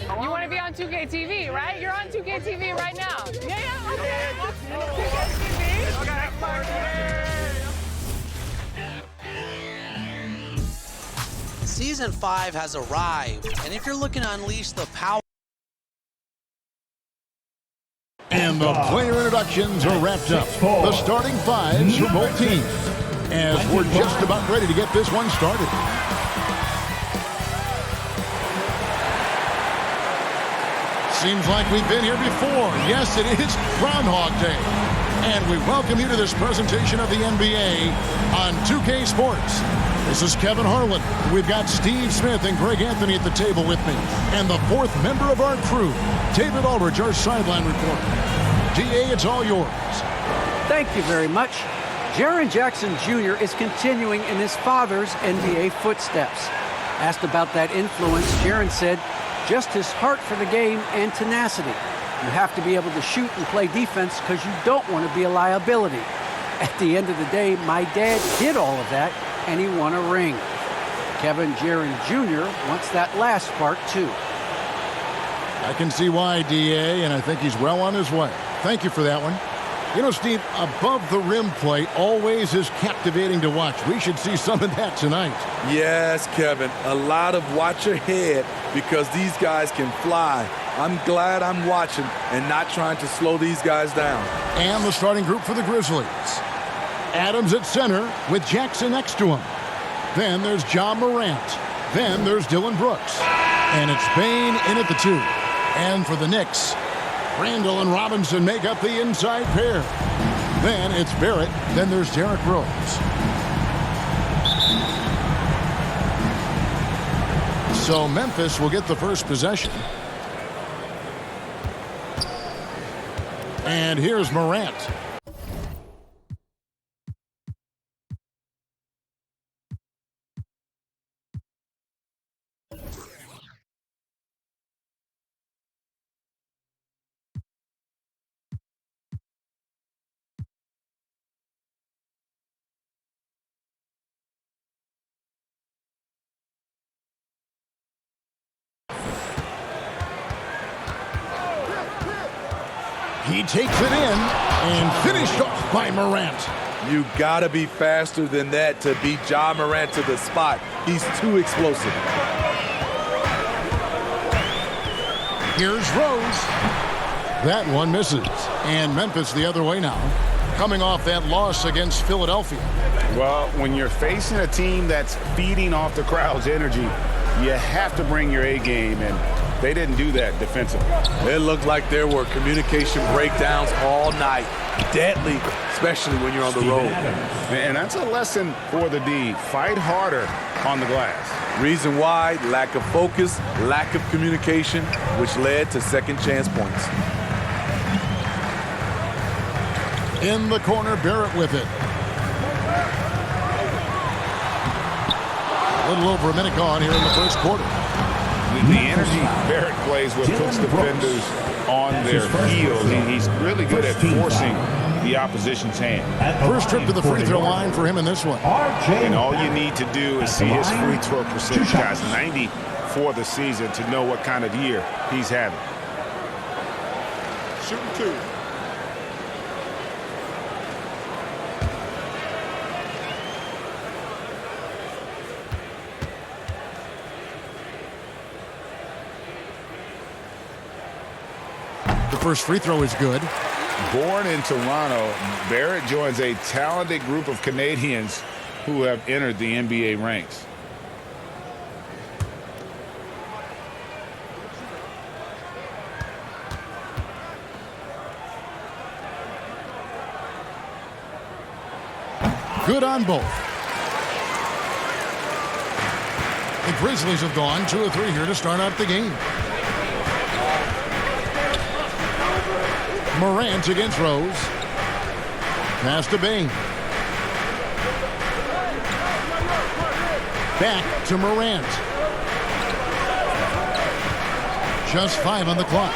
You want to be on 2K TV, right? You're on 2K TV right now. Yeah, okay. 2K TV. Season 5 has arrived, and if you're looking to unleash the power. And the player introductions are wrapped up. The starting fives for both teams, as we're just about ready to get this one started. Seems like we've been here before. Yes, it is Groundhog Day. And we welcome you to this presentation of the NBA on 2K Sports. This is Kevin Harlan. We've got Steve Smith and Greg Anthony at the table with me. And the fourth member of our crew, David Aldridge, our sideline reporter. DA, it's all yours. Thank you very much. Jaren Jackson Jr. is continuing in his father's NBA footsteps. Asked about that influence, Jaren said, just his heart for the game and tenacity. You have to be able to shoot and play defense because you don't want to be a liability. At the end of the day, my dad did all of that, and he won a ring. Kevin Jaren Jr. wants that last part, too. I can see why, DA, and I think he's well on his way. Thank you for that one. You know, Steve, above the rim play always is captivating to watch. We should see some of that tonight. Yes, Kevin. A lot of watch ahead because these guys can fly. I'm glad I'm watching and not trying to slow these guys down. And the starting group for the Grizzlies. Adams at center with Jackson next to him. Then there's Ja Morant. Then there's Dylan Brooks. And it's Bane in at the 2. And for the Knicks, Randall and Robinson make up the inside pair. Then it's Barrett. Then there's Derrick Rose. So Memphis will get the first possession. And here's Morant. He takes it in and finished off by Morant. You gotta be faster than that to beat Ja Morant to the spot. He's too explosive. Here's Rose. That one misses. And Memphis the other way now, coming off that loss against Philadelphia. Well, when you're facing a team that's feeding off the crowd's energy, you have to bring your A game, and they didn't do that defensively. It looked like there were communication breakdowns all night. Deadly, especially when you're on the road. And that's a lesson for the D. Fight harder on the glass. Reason why, lack of focus, lack of communication, which led to second chance points. In the corner, Barrett with it. A little over a minute gone here in the first quarter. The energy Barrett plays with puts defenders on their heels. He's really good at forcing the opposition's hand. First trip to the free throw line for him in this one. And all you need to do is see his free throw percentage, guys. 90 for the season to know what kind of year he's having. Shooting 2. The first free throw is good. Born in Toronto, Barrett joins a talented group of Canadians who have entered the NBA ranks. Good on both. The Grizzlies have gone 2 of 3 here to start out the game. Morant against Rose. Pass to Bane. Back to Morant. Just 5 on the clock.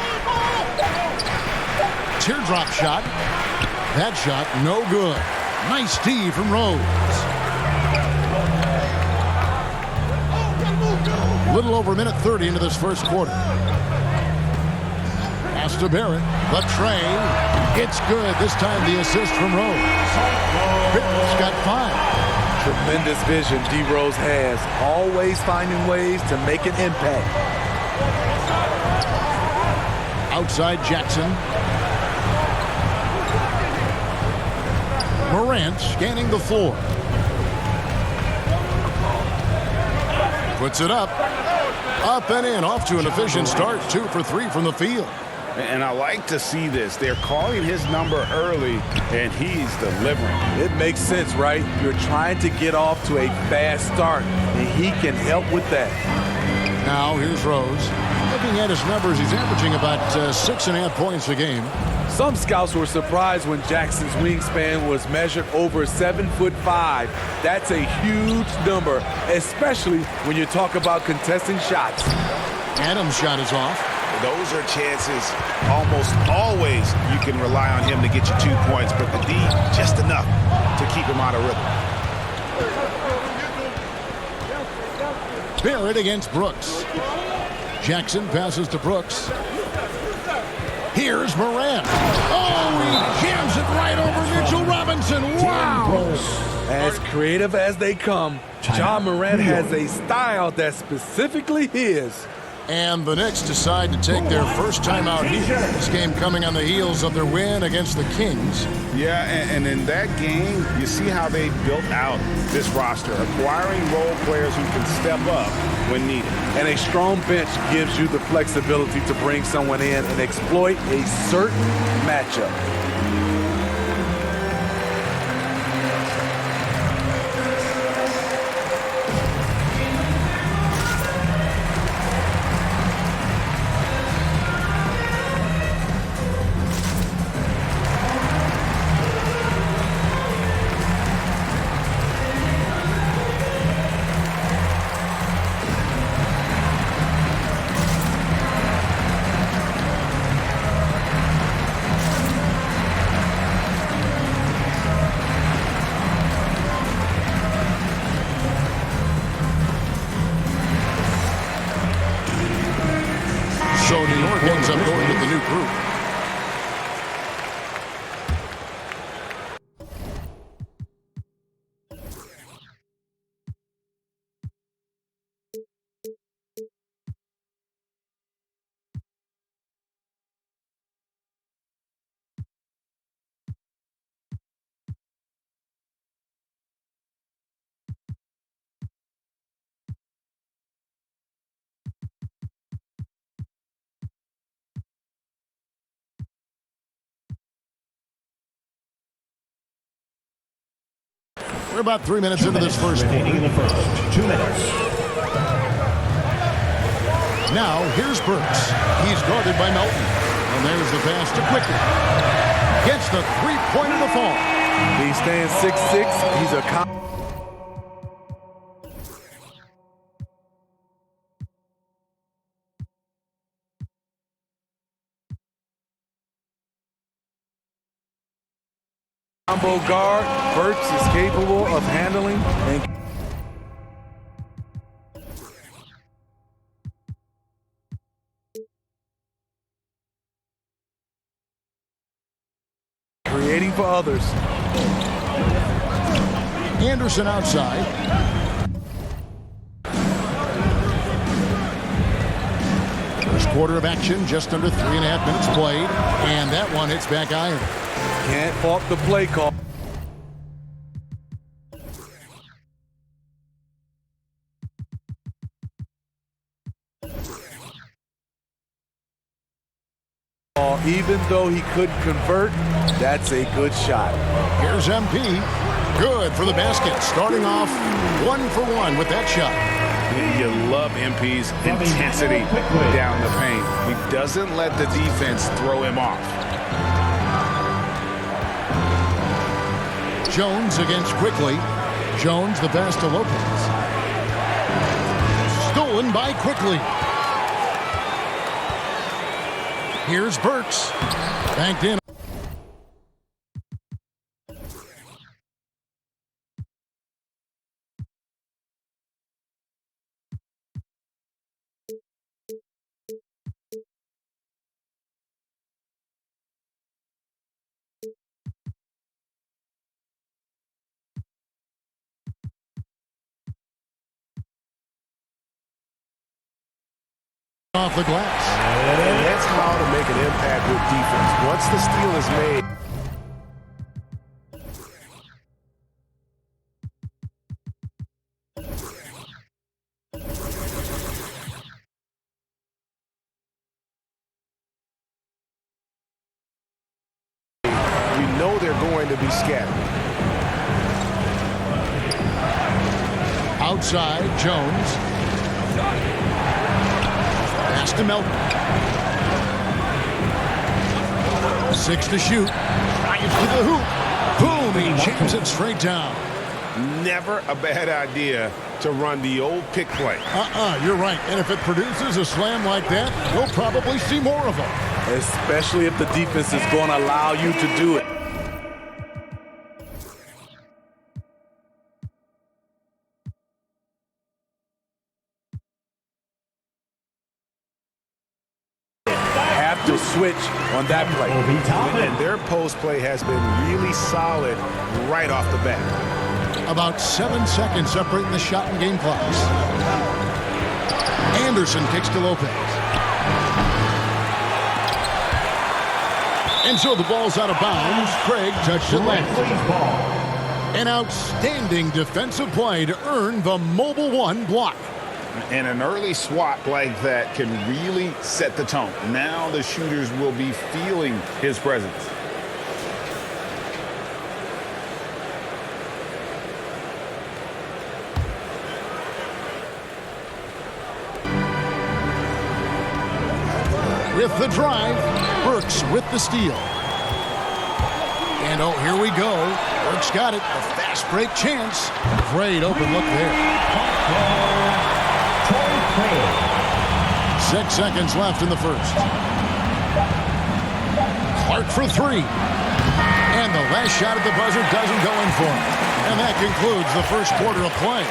Teardrop shot. That shot no good. Nice D from Rose. Little over a minute 30 into this first quarter. Pass to Barrett. The tray. It's good. This time the assist from Rose. Barrett's got 5. Tremendous vision D. Rose has. Always finding ways to make an impact. Outside Jackson. Morant scanning the floor. Puts it up. Up and in. Off to an efficient start. 2 for 3 from the field. And I like to see this. They're calling his number early, and he's delivering. It makes sense, right? You're trying to get off to a fast start, and he can help with that. Now here's Rose. Looking at his numbers, he's averaging about 6.5 points a game. Some scouts were surprised when Jackson's wingspan was measured over 7'5". That's a huge number, especially when you talk about contesting shots. Adams' shot is off. Those are chances almost always you can rely on him to get you 2 points, but the D just enough to keep him out of rhythm. Barrett against Brooks. Jackson passes to Brooks. Here's Morant. Oh, he jams it right over Mitchell Robinson. Wow! As creative as they come, Ja Morant has a style that's specifically his. And the Knicks decide to take their first time out here. This game coming on the heels of their win against the Kings. Yeah, and in that game, you see how they built out this roster, acquiring role players who can step up when needed. And a strong bench gives you the flexibility to bring someone in and exploit a certain matchup. So New York ends up going with the new group. We're about 3 minutes into this first quarter. In the first 2 minutes. Now, here's Burks. He's guarded by Melton. And there's the pass to Quickly. Gets the three-pointer to fall. He stands 6'6". He's a combo guard. Burks is capable of handling and creating for others. Anderson outside. First quarter of action, just under 3.5 minutes played. And that one hits back iron. Can't fault the play call. Even though he couldn't convert, that's a good shot. Here's MP. Good for the basket. Starting off 1 for 1 with that shot. You love MP's intensity down the paint. He doesn't let the defense throw him off. Jones against Quickly. Jones the pass to Lopez. Stolen by Quickly. Here's Burks. Banked in. off the glass. And that's how to make an impact with defense. Once the steal is made. We know they're going to be scattered. Outside, Jones. Pass to Melton. 6 to shoot. Drives to the hoop. Boom, he jams it straight down. Never a bad idea to run the old pick play. You're right. And if it produces a slam like that, we'll probably see more of them. Especially if the defense is going to allow you to do it. Have to switch on that play. And their post play has been really solid right off the bat. About 7 seconds separating the shot and game clocks. Anderson kicks to Lopez. And so the ball's out of bounds. Craig touched it left. An outstanding defensive play to earn the mobile one block. And an early swat like that can really set the tone. Now the shooters will be feeling his presence. With the drive, Burks with the steal. And oh, here we go. Burks got it. A fast break chance. Great open look there. 6 seconds left in the first. Clark for 3. And the last shot at the buzzer doesn't go in for him. And that concludes the first quarter of play.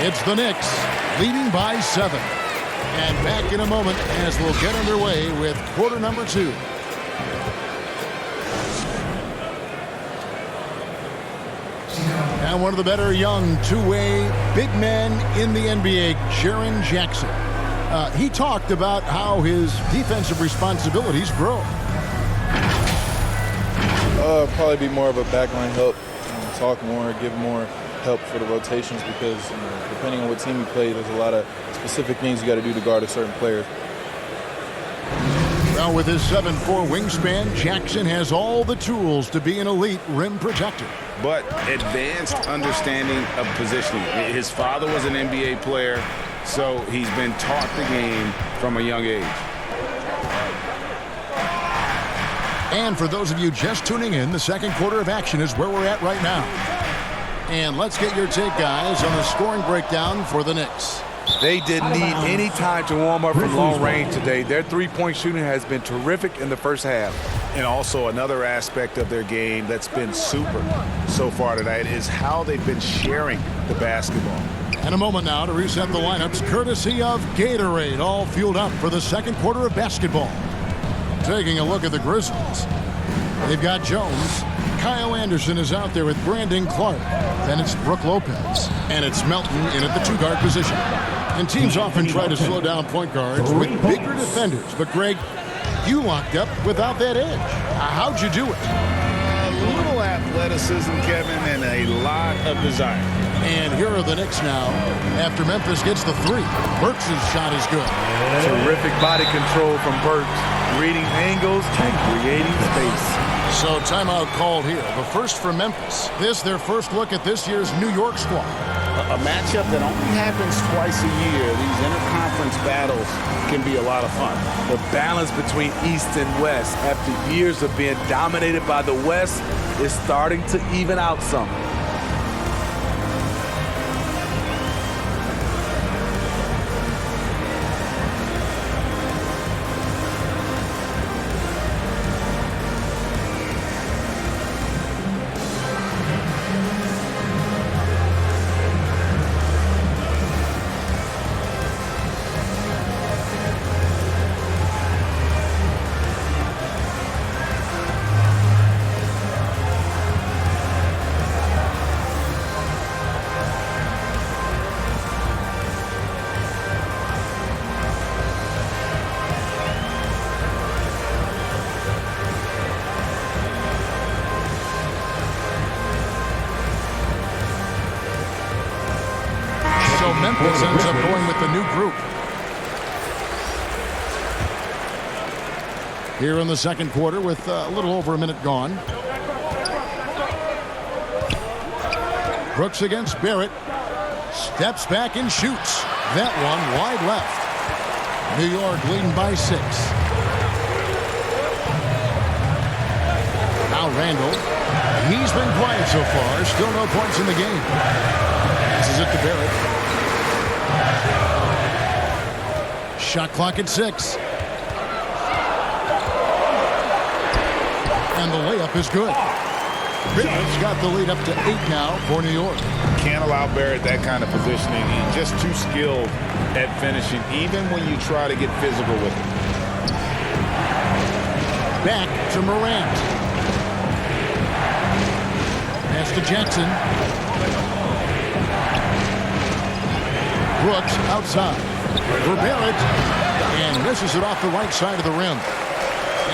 It's the Knicks leading by 7. And back in a moment as we'll get underway with quarter number 2. And one of the better young two-way big men in the NBA, Jaren Jackson. He talked about how his defensive responsibilities grow. Probably be more of a backline help, talk more, give more help for the rotations because depending on what team you play, there's a lot of specific things you got to do to guard a certain player. Well, with his 7'4" wingspan, Jackson has all the tools to be an elite rim protector. But advanced understanding of positioning. His father was an NBA player, so he's been taught the game from a young age. And for those of you just tuning in, the second quarter of action is where we're at right now. And let's get your take, guys, on the scoring breakdown for the Knicks. They didn't need any time to warm up from long range today. Their three-point shooting has been terrific in the first half. And also another aspect of their game that's been super so far tonight is how they've been sharing the basketball. And a moment now to reset the lineups courtesy of Gatorade, all fueled up for the second quarter of basketball. Taking a look at the Grizzlies. They've got Jones. Kyle Anderson is out there with Brandon Clark. Then it's Brook Lopez. And it's Melton in at the two-guard position. And teams often try to slow down point guards with bigger defenders. But, Greg, you locked up without that edge. How'd you do it? A little athleticism, Kevin, and a lot of desire. And here are the Knicks now after Memphis gets the 3. Burks' shot is good. Terrific body control from Burks, reading angles and creating space. So timeout called here. The first for Memphis. This their first look at this year's New York squad. A matchup that only happens twice a year. These interconference battles can be a lot of fun. The balance between East and West after years of being dominated by the West is starting to even out some. So Memphis ends up going with the new group. Here in the second quarter with a little over a minute gone. Brooks against Barrett. Steps back and shoots. That one wide left. New York leading by 6. Now Randall. He's been quiet so far. Still no points in the game. This is it to Barrett. Shot clock at 6. And the layup is good. Barrett's got the lead up to 8 now for New York. Can't allow Barrett that kind of positioning. He's just too skilled at finishing, even when you try to get physical with him. Back to Morant. Pass to Jackson. Brooks outside for Barrett. And misses it off the right side of the rim.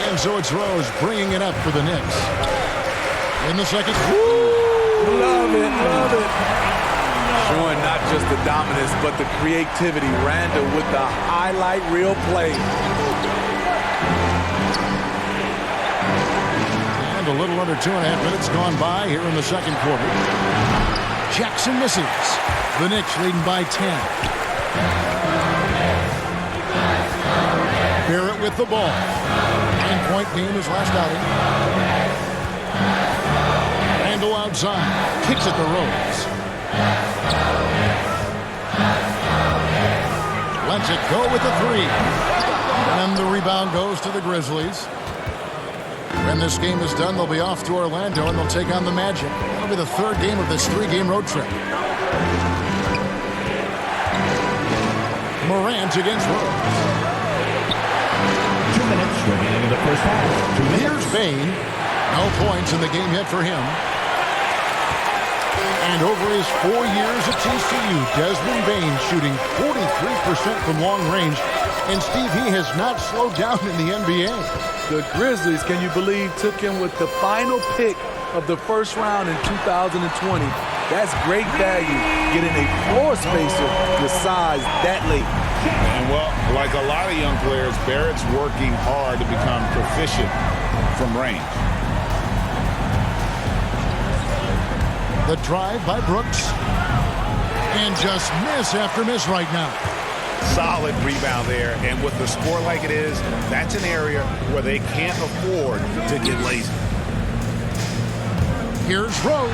And so it's Rose bringing it up for the Knicks. In the second. Love it, love it. Showing not just the dominance, but the creativity. Randall with the highlight reel play. And a little under 2.5 minutes gone by here in the second quarter. Jackson misses. The Knicks leading by 10. Barrett with the ball. 9-point game his last outing. Randall outside. Kicks at the Rose. Lets it go with the 3. And the rebound goes to the Grizzlies. When this game is done, they'll be off to Orlando and they'll take on the Magic. That'll be the 3rd game of this 3-game road trip. Morant against Rose. 2 minutes remaining in the first half. 2 minutes. Here's Bane. No points in the game yet for him. And over his 4 years at TCU, Desmond Bane shooting 43% from long range. And Steve, he has not slowed down in the NBA. The Grizzlies, can you believe, took him with the final pick of the first round in 2020. That's great value, getting a floor spacer with size that late. And, well, like a lot of young players, Barrett's working hard to become proficient from range. The drive by Brooks. And just miss after miss right now. Solid rebound there. And with the score like it is, that's an area where they can't afford to get lazy. Here's Rose.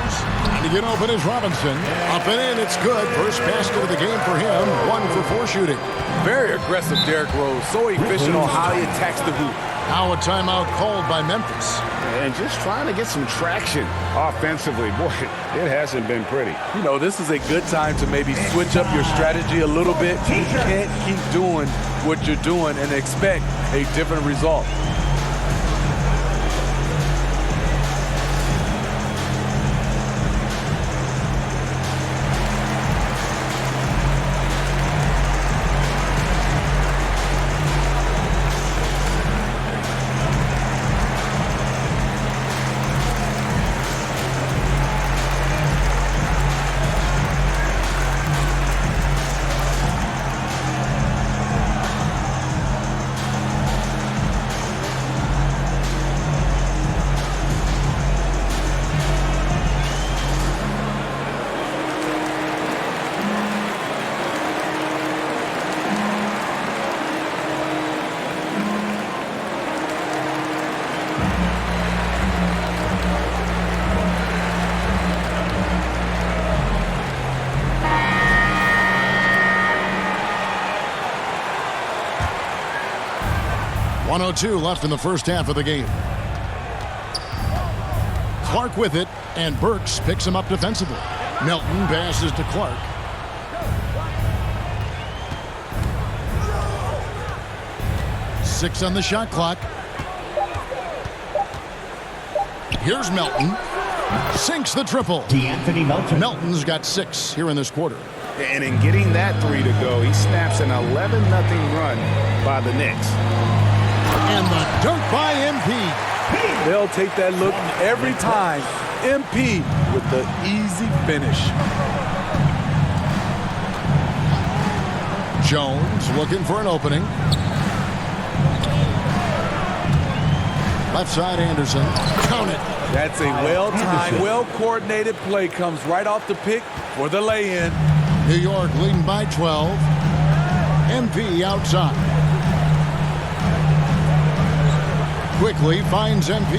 To get open is Robinson. Up and in, it's good. First basket of the game for him. 1 for 4 shooting. Very aggressive Derrick Rose. So efficient on how he attacks the hoop. Now a timeout called by Memphis. And just trying to get some traction offensively. Boy, it hasn't been pretty. You know, this is a good time to maybe switch up your strategy a little bit. You can't keep doing what you're doing and expect a different result. .102 left in the first half of the game. Clark with it, and Burks picks him up defensively. Melton passes to Clark. Six on the shot clock. Here's Melton. Sinks the triple. D'Anthony Melton. Melton's got 6 here in this quarter. And in getting that 3 to go, he snaps an 11-0 run by the Knicks. And the dunk by MP. They'll take that look every time. MP with the easy finish. Jones looking for an opening. Left side, Anderson. Count it. That's a well-timed, well-coordinated play. Comes right off the pick for the lay-in. New York leading by 12. MP outside. Quickly finds MP.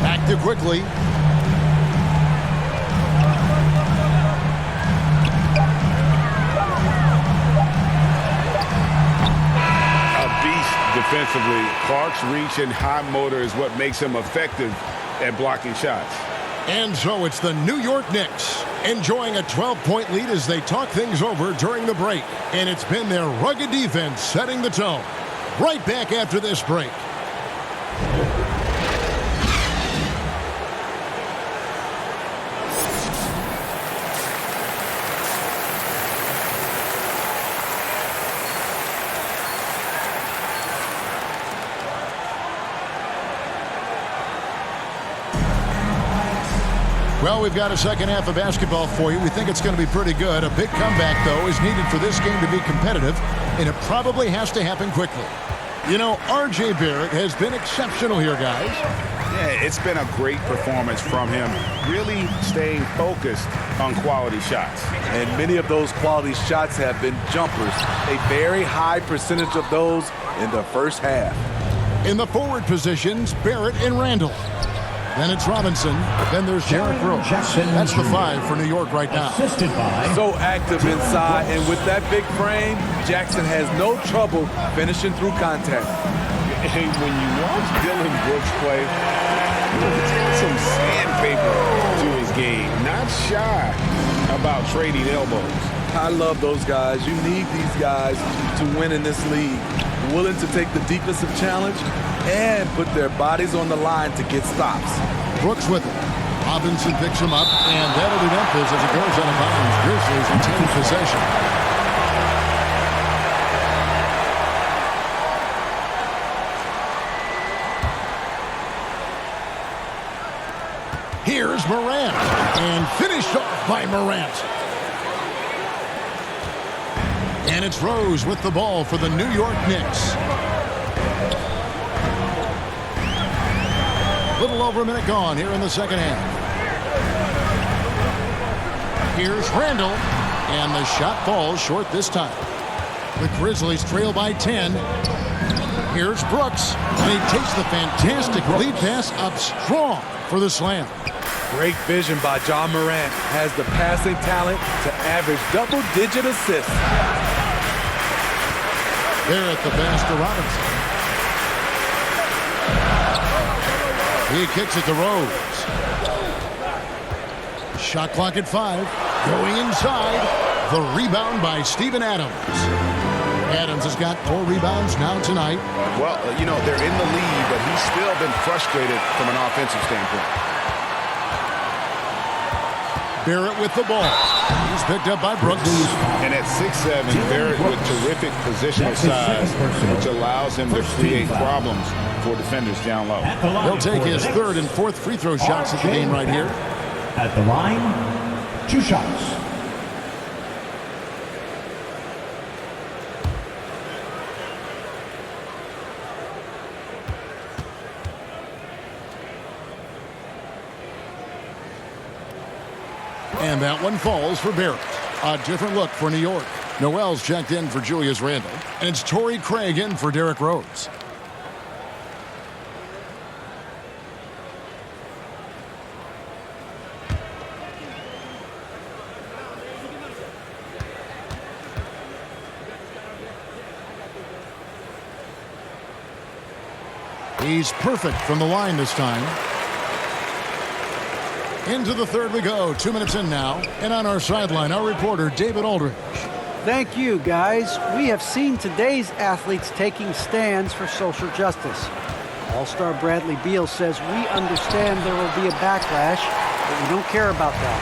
Back to Quickly. Defensively, Clark's reach and high motor is what makes him effective at blocking shots. And so it's the New York Knicks enjoying a 12-point lead as they talk things over during the break. And it's been their rugged defense setting the tone. Right back after this break. Well, we've got a second half of basketball for you. We think it's going to be pretty good. A big comeback, though, is needed for this game to be competitive, and it probably has to happen quickly. You know, R.J. Barrett has been exceptional here, guys. Yeah, it's been a great performance from him, really staying focused on quality shots. And many of those quality shots have been jumpers. A very high percentage of those in the first half. In the forward positions, Barrett and Randall. Then it's Robinson. Then there's Derrick Rose. That's the 5 for New York right now. So active inside, and with that big frame, Jackson has no trouble finishing through contact. Hey, when you watch Dylan Brooks play, he's got some sandpaper to his game. Not shy about trading elbows. I love those guys. You need these guys to win in this league. Willing to take the defensive challenge and put their bodies on the line to get stops. Brooks with it. Robinson picks him up, and that'll be Memphis as it goes out of bounds. Grizzlies retain possession. Here's Morant, and finished off by Morant. And it's Rose with the ball for the New York Knicks. Little over a minute gone here in the second half. Here's Randall, and the shot falls short this time. The Grizzlies trail by 10. Here's Brooks, and he takes the fantastic lead pass up strong for the slam. Great vision by John Morant. Has the passing talent to average double-digit assists. There at the pass to Robinson. He kicks it to Rose. Shot clock at 5. Going inside. The rebound by Steven Adams. Adams has got 4 rebounds now tonight. Well, you know, they're in the lead, but he's still been frustrated from an offensive standpoint. Barrett with the ball. He's picked up by Brooks. And at 6'7", Barrett with terrific positional size, which allows him to create problems for defenders down low. He'll take his 3rd and 4th free throw shots at the game right here. At the line, 2 shots. And that one falls for Barrett. A different look for New York. Noel's checked in for Julius Randle. And it's Torrey Craig in for Derrick Rose. He's perfect from the line this time. Into the 3rd we go. 2 minutes in now. And on our sideline, our reporter, David Aldridge. Thank you, guys. We have seen today's athletes taking stands for social justice. All-star Bradley Beal says, we understand there will be a backlash, but we don't care about that.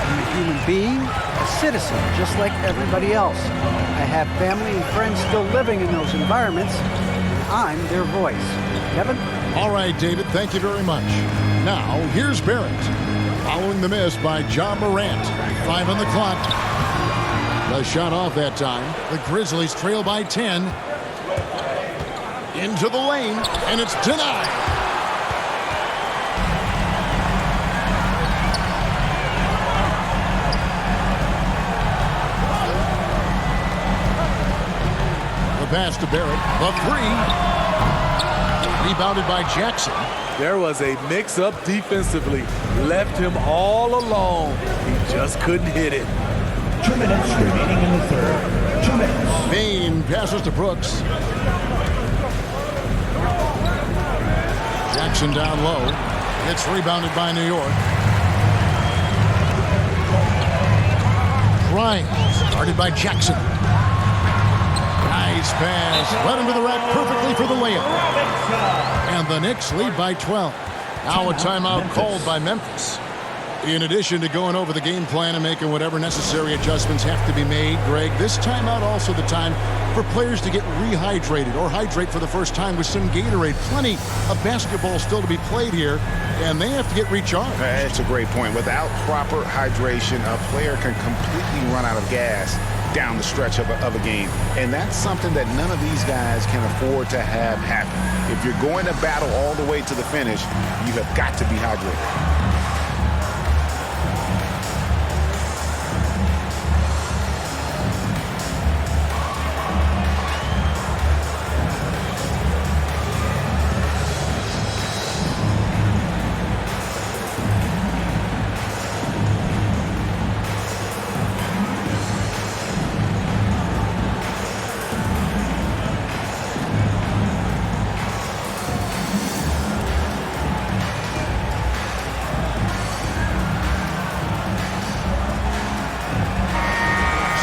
I'm a human being, a citizen, just like everybody else. I have family and friends still living in those environments. I'm their voice. Kevin? All right, David, thank you very much. Now, here's Barrett. Following the miss by John Morant. 5 on the clock. The shot off that time. The Grizzlies trail by 10. Into the lane, and it's denied. The pass to Barrett. The three. Rebounded by Jackson. There was a mix-up defensively. Left him all alone. He just couldn't hit it. 2 minutes remaining in the third. 2 minutes. Bain passes to Brooks. Jackson down low. It's rebounded by New York. Grimes started by Jackson. Nice pass. Led him to the rack perfectly for the layup. And the Knicks lead by 12. Now a timeout called by Memphis. In addition to going over the game plan and making whatever necessary adjustments have to be made, Greg, this timeout also the time for players to get rehydrated or hydrate for the first time with some Gatorade. Plenty of basketball still to be played here, and they have to get recharged. That's a great point. Without proper hydration, a player can completely run out of gas down the stretch of a game. And that's something that none of these guys can afford to have happen. If you're going to battle all the way to the finish, you have got to be hydrated.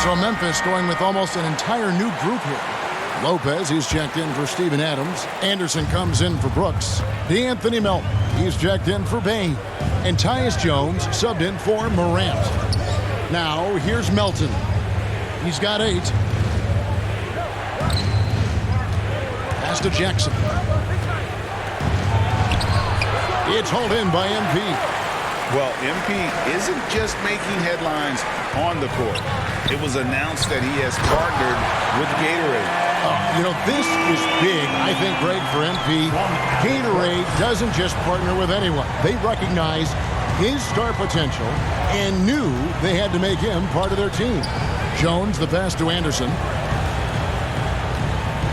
So Memphis going with almost an entire new group here. Lopez, he's checked in for Steven Adams. Anderson comes in for Brooks. D'Anthony Melton, he's checked in for Bain. And Tyus Jones subbed in for Morant. Now, here's Melton. He's got 8. Pass to Jackson. It's hauled in by MP. Well, MP isn't just making headlines on the court. It was announced that he has partnered with Gatorade. You know, this is big, I think, Greg, for MP. Gatorade doesn't just partner with anyone. They recognize his star potential and knew they had to make him part of their team. Jones, the pass to Anderson.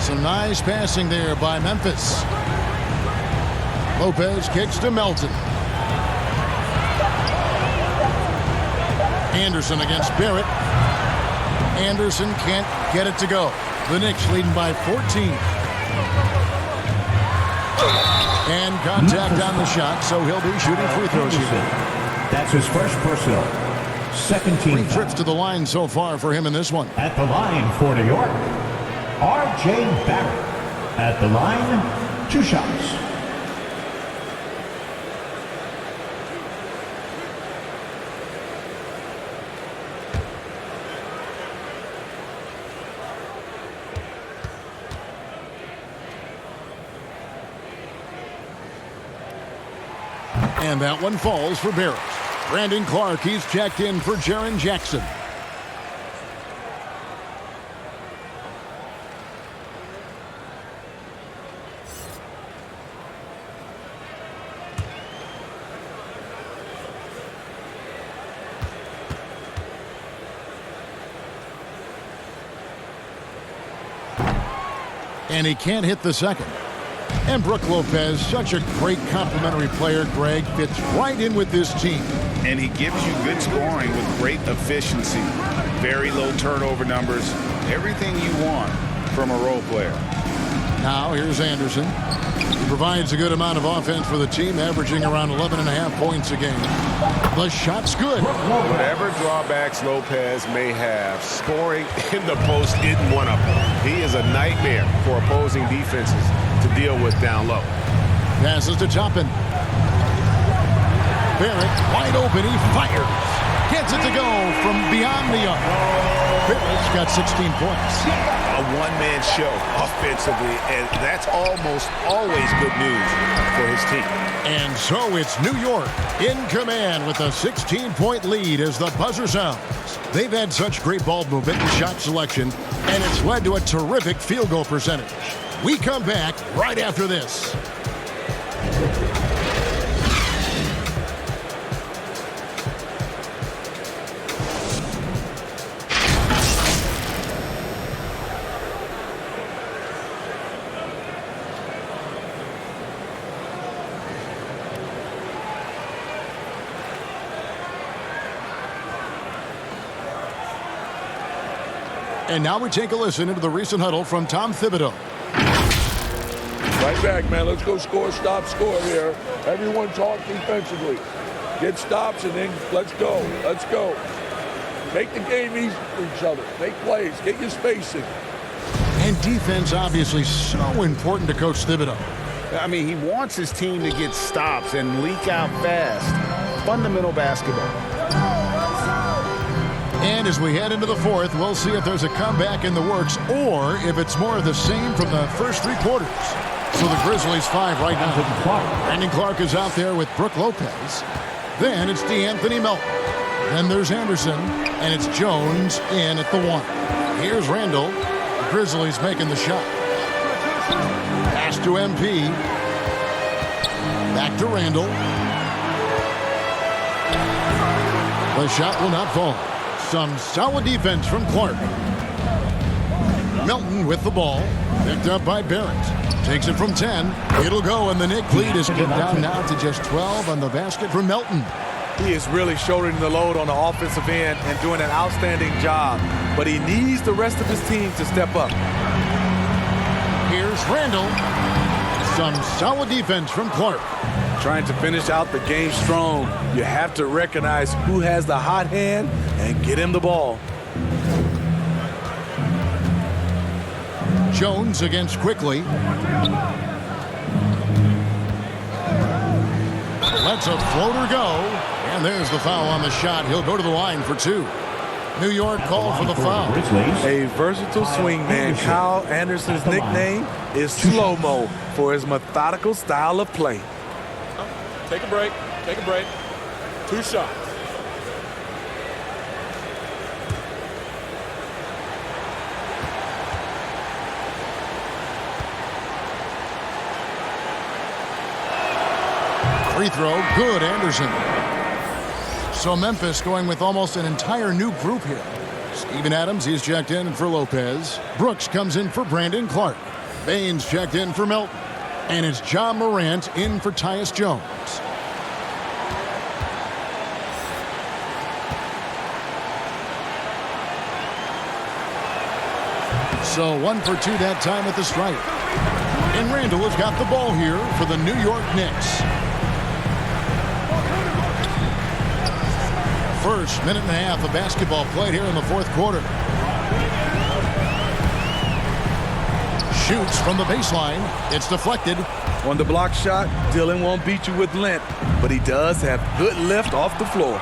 Some nice passing there by Memphis. Lopez kicks to Melton. Anderson against Barrett. Anderson can't get it to go. The Knicks leading by 14. And contact on the shot, so he'll be shooting free throws here. That's his first personal. Second team. 3 trips to the line so far for him in this one. At the line for New York, R.J. Barrett. At the line, 2 shots. And that one falls for Barrett. Brandon Clark, he's checked in for Jaren Jackson. And he can't hit the second. And Brook Lopez, such a great complimentary player, Greg, fits right in with this team. And he gives you good scoring with great efficiency. Very low turnover numbers. Everything you want from a role player. Now here's Anderson. He provides a good amount of offense for the team, averaging around 11.5 points a game. The shot's good. Whatever drawbacks Lopez may have, scoring in the post isn't one of them. He is a nightmare for opposing defenses to deal with down low. Passes to Toppin. Barrett wide open. He fires. Gets it to go from beyond the arc. Barrett's got 16 points. A one-man show offensively, and that's almost always good news for his team. And so it's New York in command with a 16-point lead as the buzzer sounds. They've had such great ball movement and shot selection, and it's led to a terrific field goal percentage. We come back right after this. And now we take a listen into the recent huddle from Tom Thibodeau. Right back, man. Let's go score, stop, score here. Everyone talk defensively. Get stops and then let's go. Let's go. Make the game easy for each other. Make plays. Get your spacing. And defense obviously so important to Coach Thibodeau. I mean, he wants his team to get stops and leak out fast. Fundamental basketball. And as we head into the fourth, we'll see if there's a comeback in the works or if it's more of the same from the first three quarters. So the Grizzlies 5 right now. Brandon Clark is out there with Brook Lopez. Then it's DeAnthony Melton. Then there's Anderson, and it's Jones in at the 1. Here's Randall. The Grizzlies making the shot. Pass to MP. Back to Randall. The shot will not fall. Some solid defense from Clark. Melton with the ball. Picked up by Barrett. Takes it from 10. It'll go, and the Knicks lead is cut down now to just 12 on the basket from Melton. He is really shouldering the load on the offensive end and doing an outstanding job. But he needs the rest of his team to step up. Here's Randall. Some solid defense from Clark. Trying to finish out the game strong. You have to recognize who has the hot hand and get him the ball. Jones against Quickly. Lets a floater go. And there's the foul on the shot. He'll go to the line for 2. New York called for the foul. A versatile swingman. Kyle Anderson's nickname is Slow-Mo for his methodical style of play. Take a break. Take a break. 2 shots. Free throw, good, Anderson. So Memphis going with almost an entire new group here. Steven Adams, he's checked in for Lopez. Brooks comes in for Brandon Clark. Baines checked in for Melton. And it's John Morant in for Tyus Jones. So 1 for 2 that time at the stripe. And Randall has got the ball here for the New York Knicks. First minute and a half of basketball played here in the fourth quarter. Shoots from the baseline. It's deflected. On the block shot, Dillon won't beat you with length, but he does have good lift off the floor.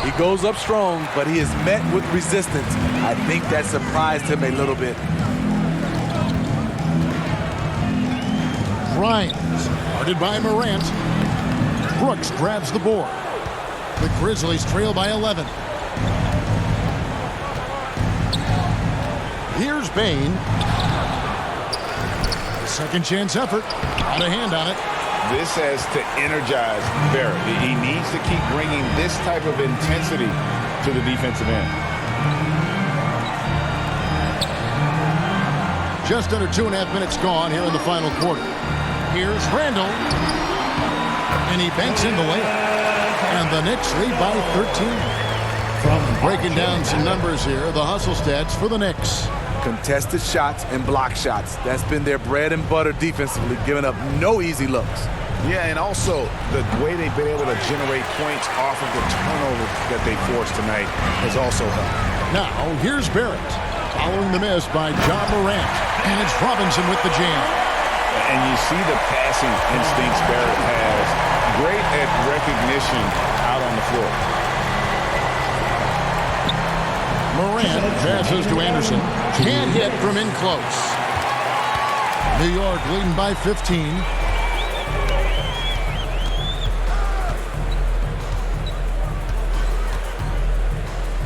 He goes up strong, but he is met with resistance. I think that surprised him a little bit. Grimes, guarded by Morant. Brooks grabs the board. The Grizzlies trail by 11. Here's Bane. Second chance effort. Got a hand on it. This has to energize Barrett. He needs to keep bringing this type of intensity to the defensive end. Just under 2.5 minutes gone here in the final quarter. Here's Randall. And he banks in the layup. And the Knicks lead by 13. Breaking down some numbers here, the hustle stats for the Knicks. Contested shots and block shots. That's been their bread and butter defensively, giving up no easy looks. Yeah, and also the way they've been able to generate points off of the turnover that they forced tonight has also helped. Now, here's Barrett. Following the miss by John Morant. And it's Robinson with the jam. And you see the passing instincts Barrett has. Great at recognition out on the floor. Morant passes to Anderson. Can't hit from in close. New York leading by 15.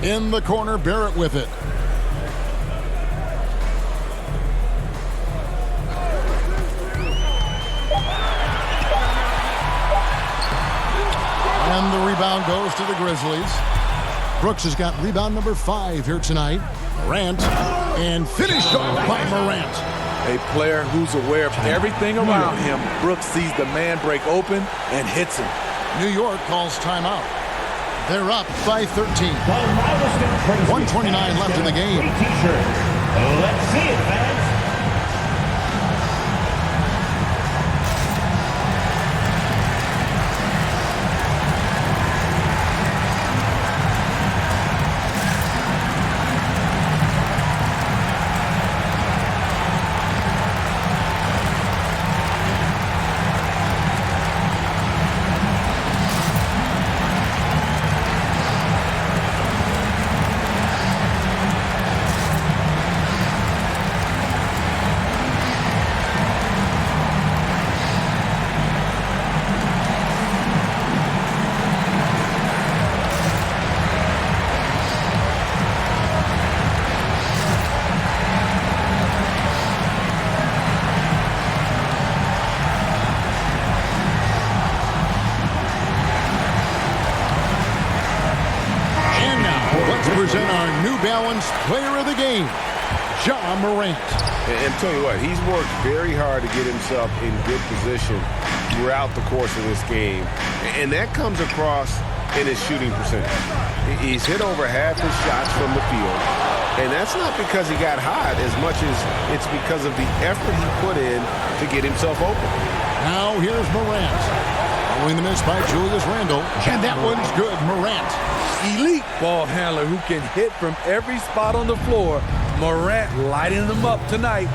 In the corner, Barrett with it. And the rebound goes to the Grizzlies. Brooks has got rebound number 5 here tonight. Morant, and finished off by Morant. A player who's aware of everything around him. Brooks sees the man break open and hits him. New York calls timeout. They're up by 13. 1:29 left in the game. Let's see it, fans. Present our New Balance Player of the Game, Ja Morant. And tell you what, he's worked very hard to get himself in good position throughout the course of this game. And that comes across in his shooting percentage. He's hit over half his shots from the field. And that's not because he got hot as much as it's because of the effort he put in to get himself open. Now here's Morant. Following the miss by Julius Randle. And that one's good, Morant. Elite ball handler who can hit from every spot on the floor. Morant lighting them up tonight.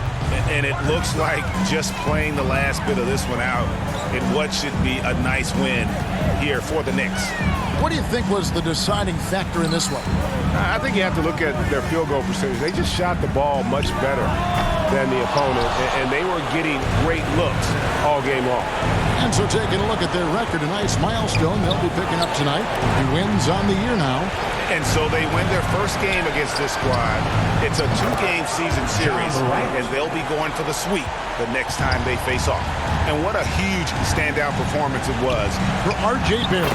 And it looks like just playing the last bit of this one out in what should be a nice win here for the Knicks. What do you think was the deciding factor in this one? I think you have to look at their field goal percentage. They just shot the ball much better than the opponent, and they were getting great looks all game long. And so taking a look at their record, a nice milestone they'll be picking up tonight. He wins on the year now. And so they win their first game against this squad. It's a 2-game season series, and they'll be going for the sweep the next time they face off. And what a huge standout performance it was for R.J. Barrett.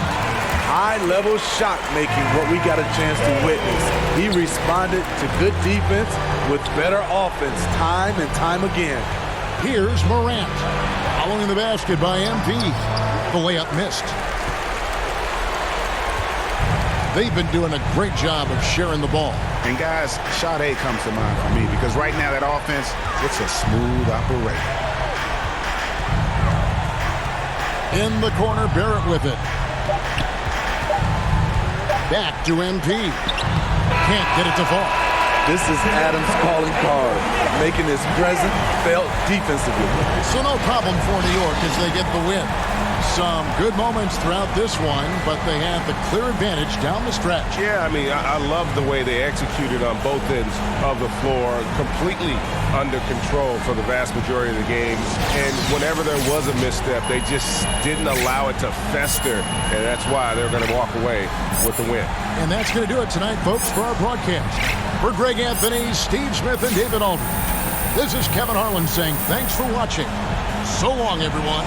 High-level shot making, what we got a chance to witness. He responded to good defense with better offense time and time again. Here's Morant. Following the basket by MP. The layup missed. They've been doing a great job of sharing the ball. And guys, shot A comes to mind for me because right now that offense, it's a smooth operation. In the corner, Barrett with it. Back to MP. Can't get it to fall. This is Adams' calling card, making his presence felt defensively. So no problem for New York as they get the win. Some good moments throughout this one, but they have the clear advantage down the stretch. Yeah, I mean, I love the way they executed on both ends of the floor, completely under control for the vast majority of the games. And whenever there was a misstep, they just didn't allow it to fester, and that's why they're going to walk away with the win. And that's going to do it tonight, folks, for our broadcast. For Greg Anthony, Steve Smith, and David Aldridge, this is Kevin Harlan saying thanks for watching. So long, everyone.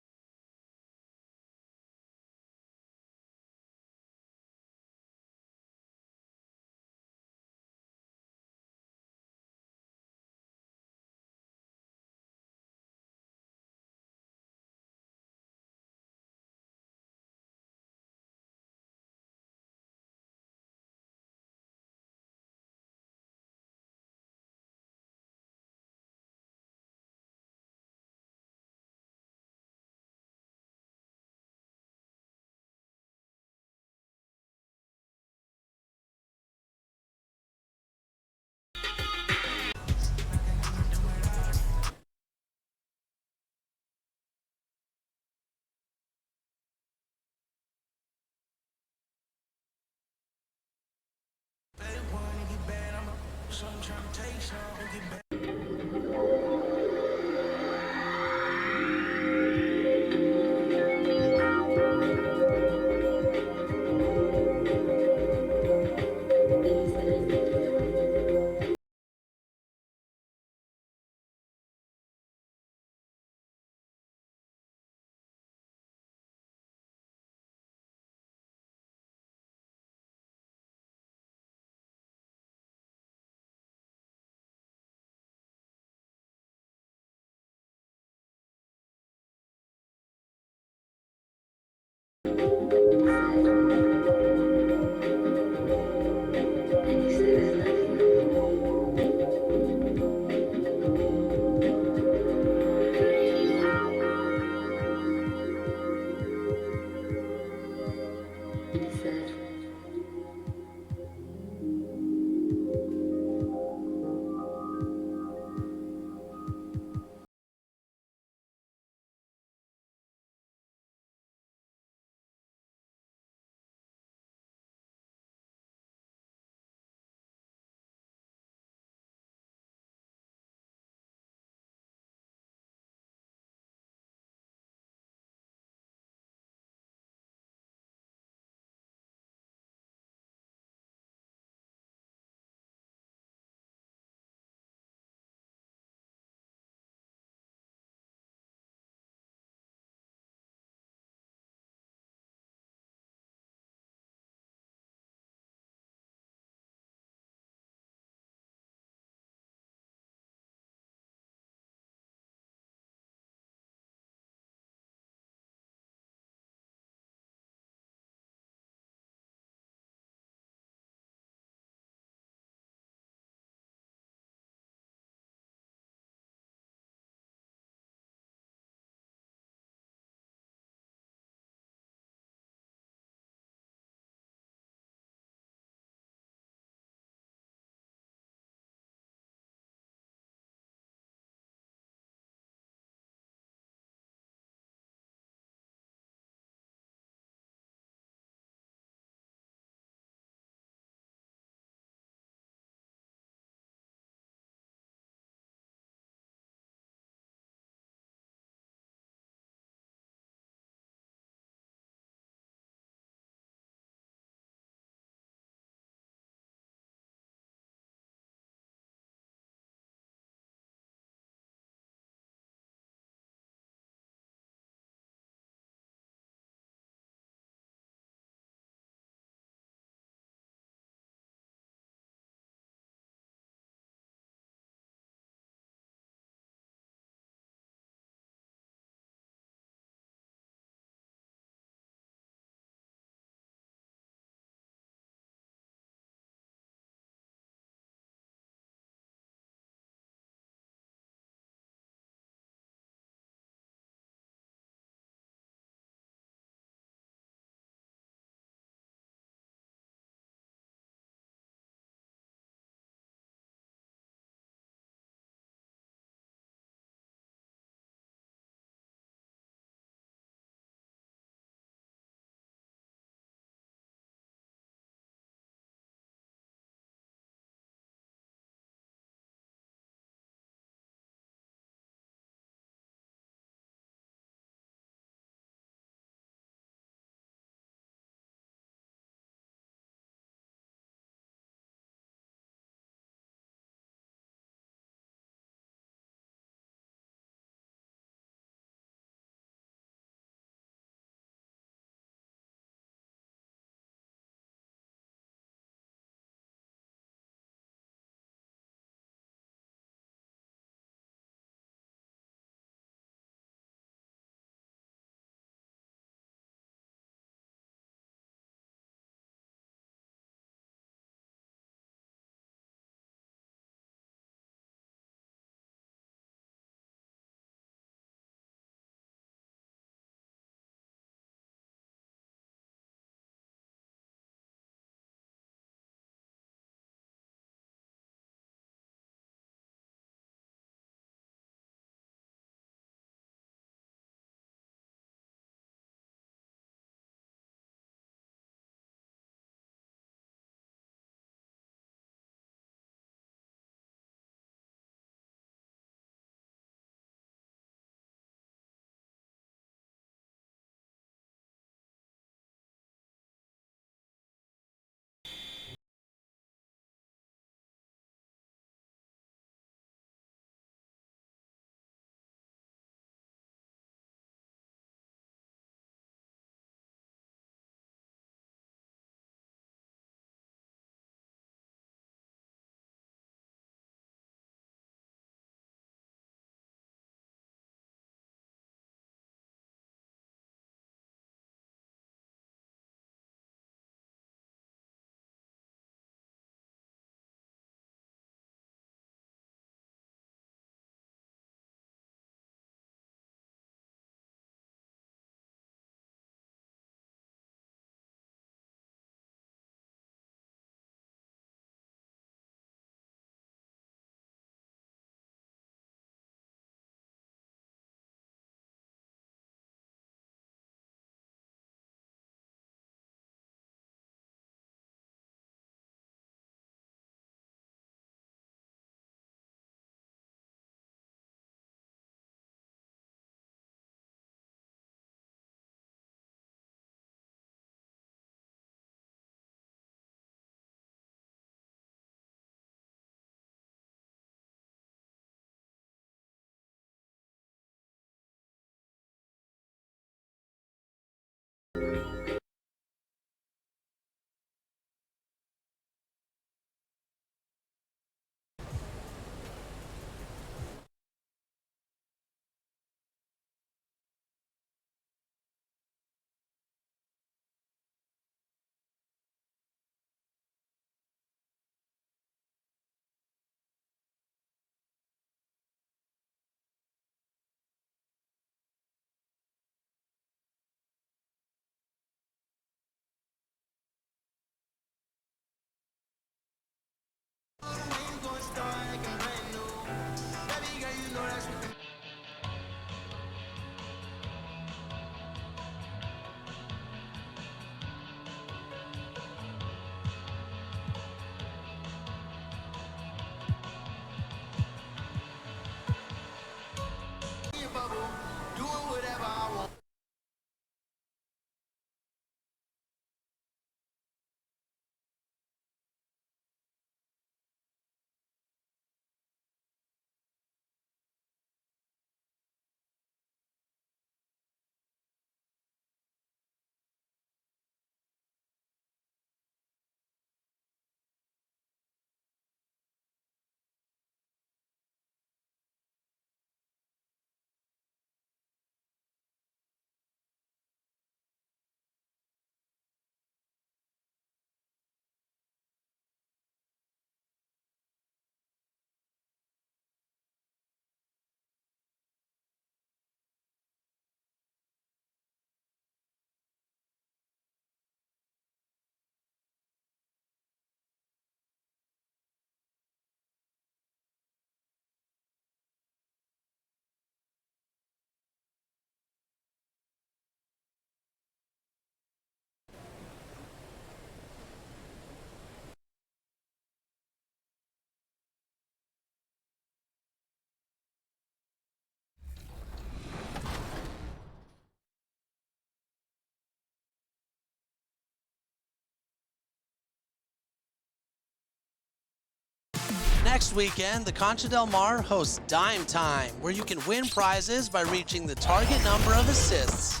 Next weekend, the Concha Del Mar hosts Dime Time, where you can win prizes by reaching the target number of assists.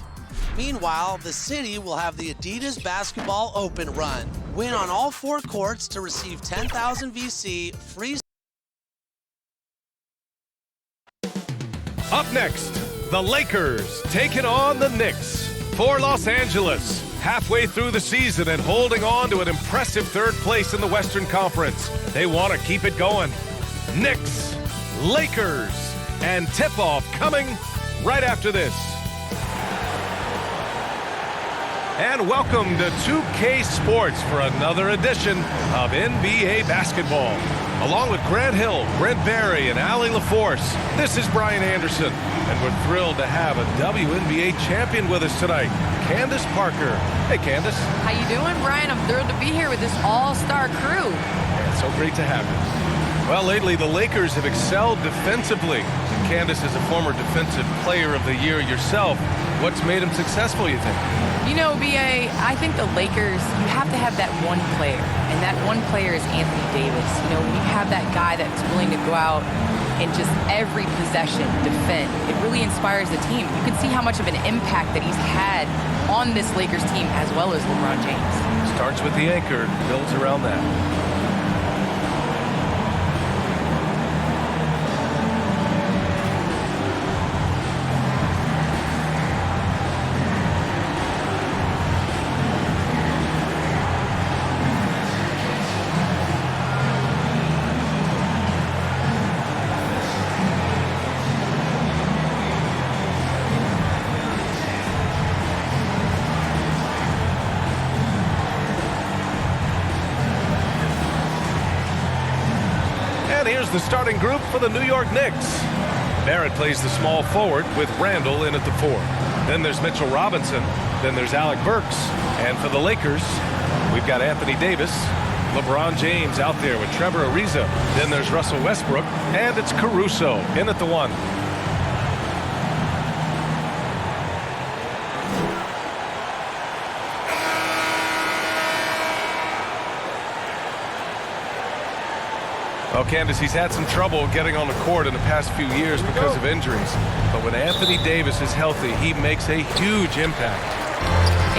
Meanwhile, the city will have the Adidas Basketball Open Run. Win on all 4 courts to receive 10,000 VC free. Up next, the Lakers taking on the Knicks. For Los Angeles, halfway through the season and holding on to an impressive third place in the Western Conference. They want to keep it going. Knicks, Lakers, and tip-off coming right after this. And welcome to 2K Sports for another edition of NBA basketball. Along with Grant Hill, Brent Barry, and Allie LaForce, this is Brian Anderson, and we're thrilled to have a WNBA champion with us tonight, Candace Parker. Hey, Candace. How you doing, Brian? I'm thrilled to be here with this all-star crew. Yeah, it's so great to have you. Well, lately, the Lakers have excelled defensively. Candace is a former defensive player of the year yourself. What's made him successful, you think? You know, B.A., I think the Lakers, you have to have that one player, and that one player is Anthony Davis. You know, when you have that guy that's willing to go out and just every possession defend, it really inspires the team. You can see how much of an impact that he's had on this Lakers team as well as LeBron James. Starts with the anchor, builds around that. Here's the starting group for the New York Knicks. Barrett plays the small forward with Randall in at the 4. Then there's Mitchell Robinson. Then there's Alec Burks. And for the Lakers, we've got Anthony Davis, LeBron James out there with Trevor Ariza. Then there's Russell Westbrook. And it's Caruso in at the 1. Well, Candace, he's had some trouble getting on the court in the past few years because of injuries. But when Anthony Davis is healthy, he makes a huge impact.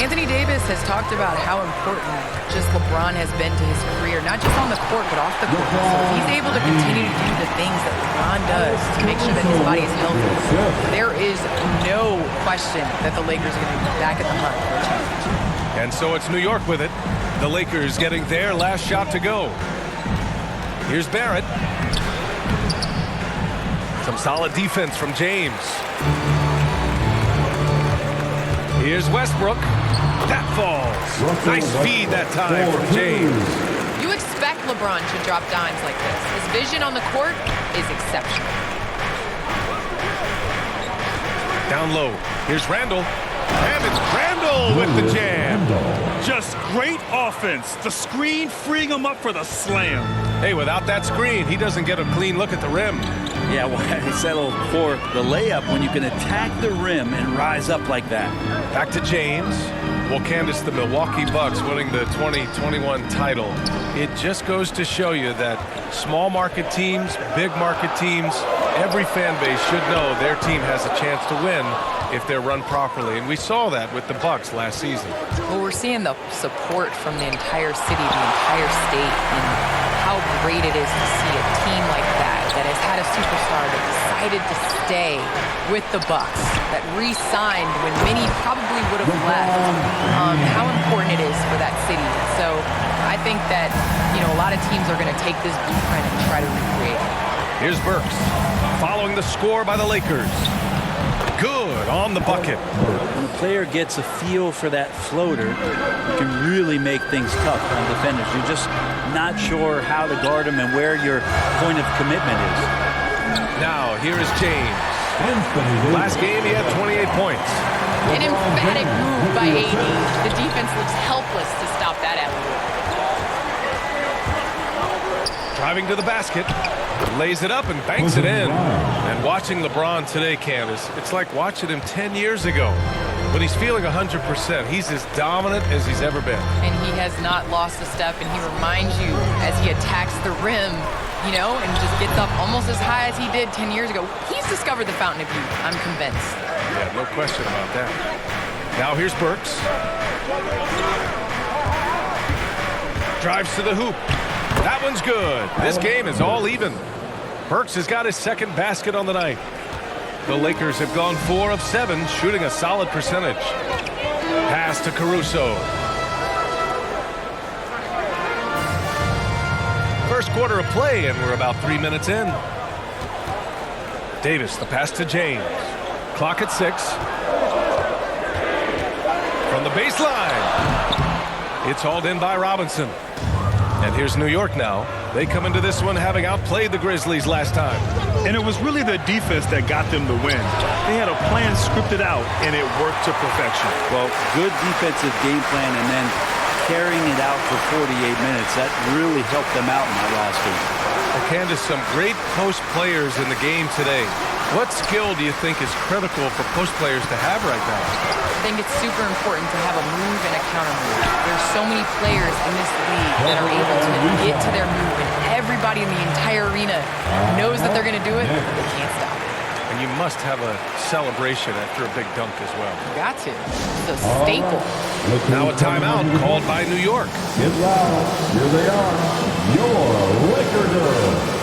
Anthony Davis has talked about how important just LeBron has been to his career, not just on the court, but off the court. So if he's able to continue to do the things that LeBron does to make sure that his body is healthy, there is no question that the Lakers are going to be back at the hunt for a championship. And so it's New York with it. The Lakers getting their last shot to go. Here's Barrett. Some solid defense from James. Here's Westbrook. That falls. Nice feed that time from James. You expect LeBron to drop dimes like this. His vision on the court is exceptional. Down low. Here's Randall. And it's Randall with the jam. Just great offense. The screen freeing him up for the slam. Hey, without that screen, he doesn't get a clean look at the rim. Yeah, why settle for the layup when you can attack the rim and rise up like that? Back to James. Well, Candace, the Milwaukee Bucks winning the 2021 title. It just goes to show you that small market teams, big market teams, every fan base should know their team has a chance to win if they're run properly. And we saw that with the Bucks last season. Well, we're seeing the support from the entire city, the entire state, and how great it is to see a team like that has had a superstar that decided to stay with the Bucks, that re-signed when many probably would have left. How important it is for that city. So I think that, a lot of teams are going to take this blueprint and try to recreate it. Here's Burks following the score by the Lakers. Good on the bucket. When a player gets a feel for that floater, you can really make things tough on defenders. You're just not sure how to guard them and where your point of commitment is. Now, here is James. Last game, he had 28 points. An emphatic move by AD. The defense looks helpless to stop that alley-oop. Driving to the basket, lays it up and banks it in. And watching LeBron today, Candace, it's like watching him 10 years ago. When he's feeling 100%, he's as dominant as he's ever been. And he has not lost a step, and he reminds you as he attacks the rim, and just gets up almost as high as he did 10 years ago. He's discovered the fountain of youth, I'm convinced. Yeah, no question about that. Now here's Burks. Drives to the hoop. That one's good. This game is all even. Burks has got his second basket on the night. The Lakers have gone 4 of 7, shooting a solid percentage. Pass to Caruso. First quarter of play, and we're about 3 minutes in. Davis, the pass to James. Clock at 6. From the baseline. It's hauled in by Robinson. And here's New York now. They come into this one having outplayed the Grizzlies last time. And it was really their defense that got them the win. They had a plan scripted out, and it worked to perfection. Well, good defensive game plan and then carrying it out for 48 minutes. That really helped them out in that last game. Well, Candace, some great post players in the game today. What skill do you think is critical for post players to have right now? I think it's super important to have a move and a counter move. There's so many players in this league that are able to get to their move, and everybody in the entire arena knows that they're going to do it, but they can't stop it. And you must have a celebration after a big dunk as well. You got to. It's a staple. Now a timeout called by New York. Get loud. Here they are. Your Lakers.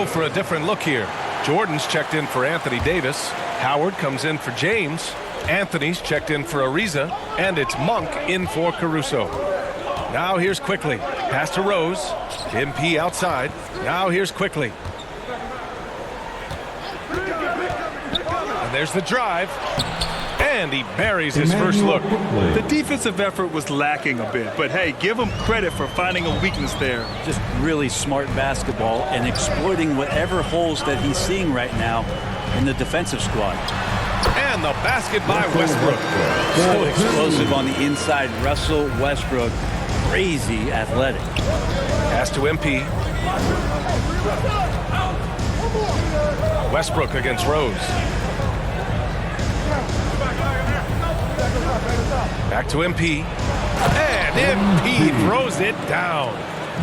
For a different look here. Jordan's checked in for Anthony Davis. Howard comes in for James. Anthony's checked in for Ariza. And it's Monk in for Caruso. Now here's Quickly. Pass to Rose. MP outside. Now here's Quickly. And there's the drive. And he buries his first look. The defensive effort was lacking a bit, but hey, give him credit for finding a weakness there. Just really smart basketball and exploiting whatever holes that he's seeing right now in the defensive squad. And the basket by Westbrook. So explosive on the inside. Russell Westbrook, crazy athletic. Pass to MP. Westbrook against Rose. Back to MP. And MP throws it down.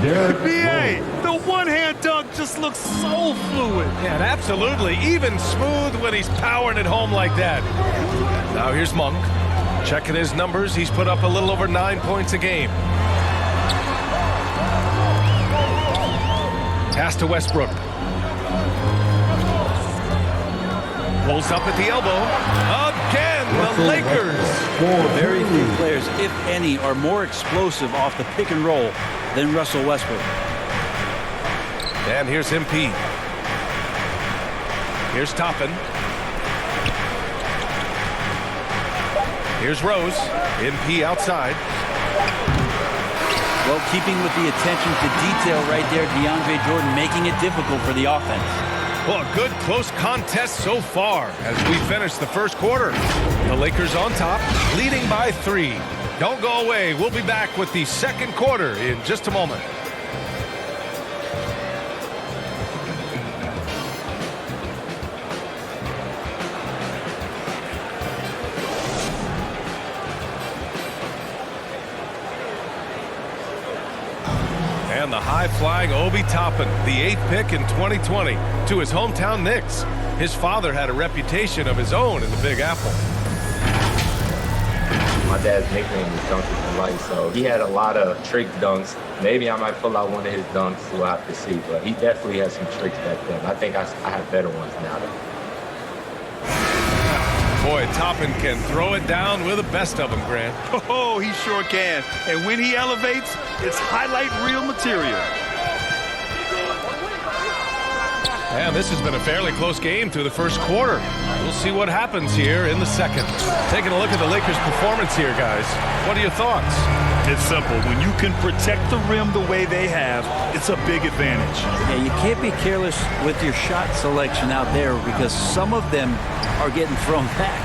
BA, the one-hand dunk just looks so fluid. Yeah, absolutely. Even smooth when he's powering it home like that. Now here's Monk. Checking his numbers, he's put up a little over 9 points a game. Pass to Westbrook. Pulls up at the elbow. Again, the Lakers. Very few players, if any, are more explosive off the pick and roll than Russell Westbrook. And here's MP. Here's Toppin. Here's Rose. MP outside. Well, keeping with the attention to detail right there, DeAndre Jordan making it difficult for the offense. Well, a good close contest so far as we finish the first quarter. The Lakers on top, leading by 3. Don't go away. We'll be back with the second quarter in just a moment. And the high-flying Obi Toppin, the 8th pick in 2020, to his hometown Knicks. His father had a reputation of his own in the Big Apple. My dad's nickname is Dunker for Life, so he had a lot of trick dunks. Maybe I might pull out one of his dunks, we'll have to see, but he definitely has some tricks back then. I think I have better ones now, though. Boy, Toppin can throw it down with the best of them, Grant. Oh, he sure can. And when he elevates, it's highlight reel material. And this has been a fairly close game through the first quarter. We'll see what happens here in the second. Taking a look at the Lakers' performance here, guys. What are your thoughts? It's simple. When you can protect the rim the way they have, it's a big advantage. Yeah, you can't be careless with your shot selection out there because some of them are getting thrown back.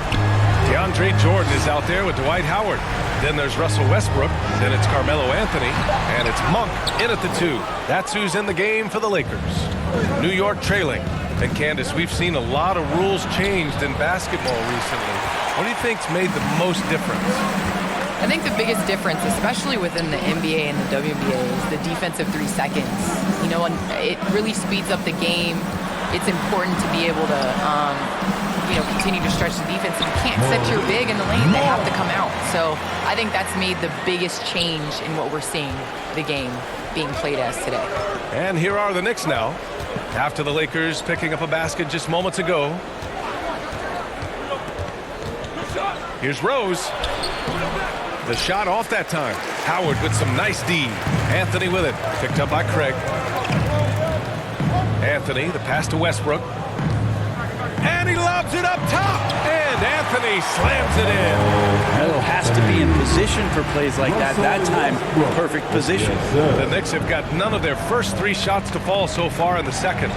DeAndre Jordan is out there with Dwight Howard. Then there's Russell Westbrook. Then it's Carmelo Anthony. And it's Monk in at the 2. That's who's in the game for the Lakers. New York trailing. And Candace, we've seen a lot of rules changed in basketball recently. What do you think's made the most difference? I think the biggest difference, especially within the NBA and the WNBA, is the defensive 3 seconds. You know, and it really speeds up the game. It's important to be able to, continue to stretch the defense. If you can't set your big in the lane, they have to come out. So I think that's made the biggest change in what we're seeing the game being played as today. And here are the Knicks now, after the Lakers picking up a basket just moments ago. Here's Rose. The shot off that time. Howard with some nice D. Anthony with it. Picked up by Craig. Anthony, the pass to Westbrook. And he lobs it up top. And Anthony slams it in. Melo has to be in position for plays like that. That time, perfect position. The Knicks have got none of their first 3 shots to fall so far in the second.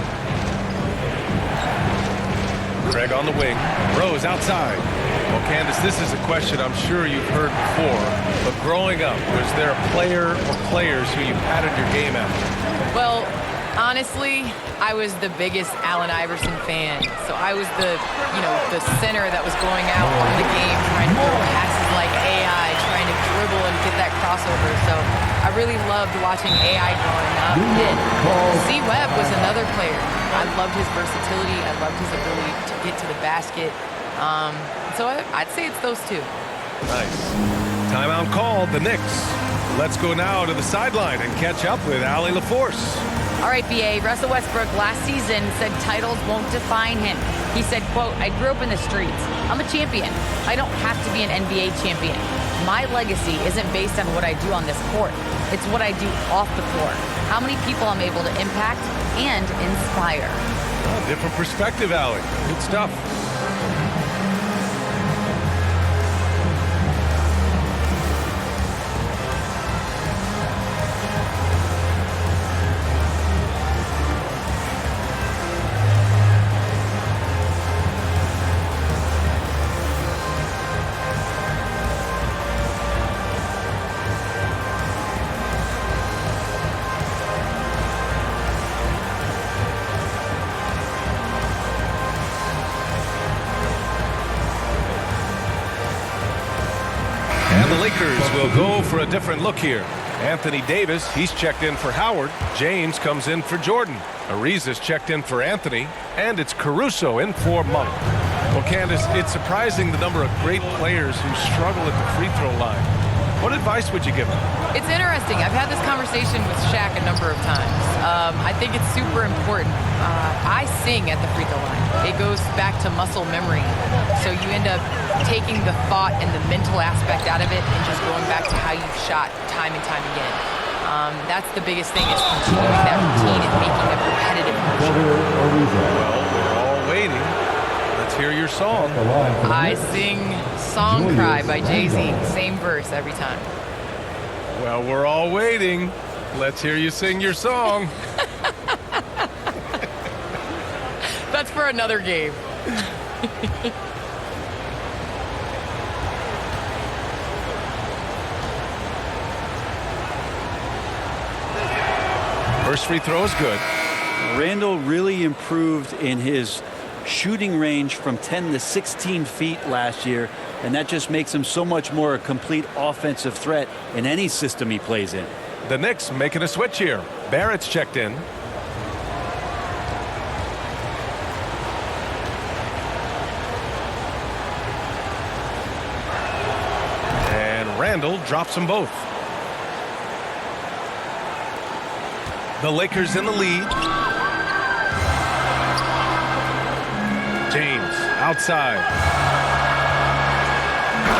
Craig on the wing. Rose outside. Well, Candace, this is a question I'm sure you've heard before, but growing up, was there a player or players who you patterned your game after? Well, honestly, I was the biggest Allen Iverson fan. So I was the center that was going out on the game, trying to throw passes like AI, trying to dribble and get that crossover. So I really loved watching AI growing up. And C. Webb was another player. I loved his versatility. I loved his ability to get to the basket. So I'd say it's those 2. Nice. Timeout called, the Knicks. Let's go now to the sideline and catch up with Allie LaForce. All right, BA, Russell Westbrook last season said titles won't define him. He said, quote, I grew up in the streets. I'm a champion. I don't have to be an NBA champion. My legacy isn't based on what I do on this court. It's what I do off the floor. How many people I'm able to impact and inspire. Well, different perspective, Allie. Good stuff. And the Lakers will go for a different look here. Anthony Davis, he's checked in for Howard. James comes in for Jordan. Ariza's checked in for Anthony. And it's Caruso in for Monk. Well, Candace, it's surprising the number of great players who struggle at the free throw line. What advice would you give them? It's interesting. I've had this conversation with Shaq a number of times. I think it's super important. I sing at the free throw line. It goes back to muscle memory. So you end up taking the thought and the mental aspect out of it and just going back to how you've shot time and time again. That's the biggest thing, is continuing that routine and making a repetitive motion. Well, we're all waiting. Let's hear your song. I sing Song Cry by Jay-Z. Same verse every time. Well, we're all waiting. Let's hear you sing your song. That's for another game. First free throw is good. Randall really improved in his shooting range from 10 to 16 feet last year, and that just makes him so much more a complete offensive threat in any system he plays in. The Knicks making a switch here. Barrett's checked in. And Randall drops them both. The Lakers in the lead. James outside.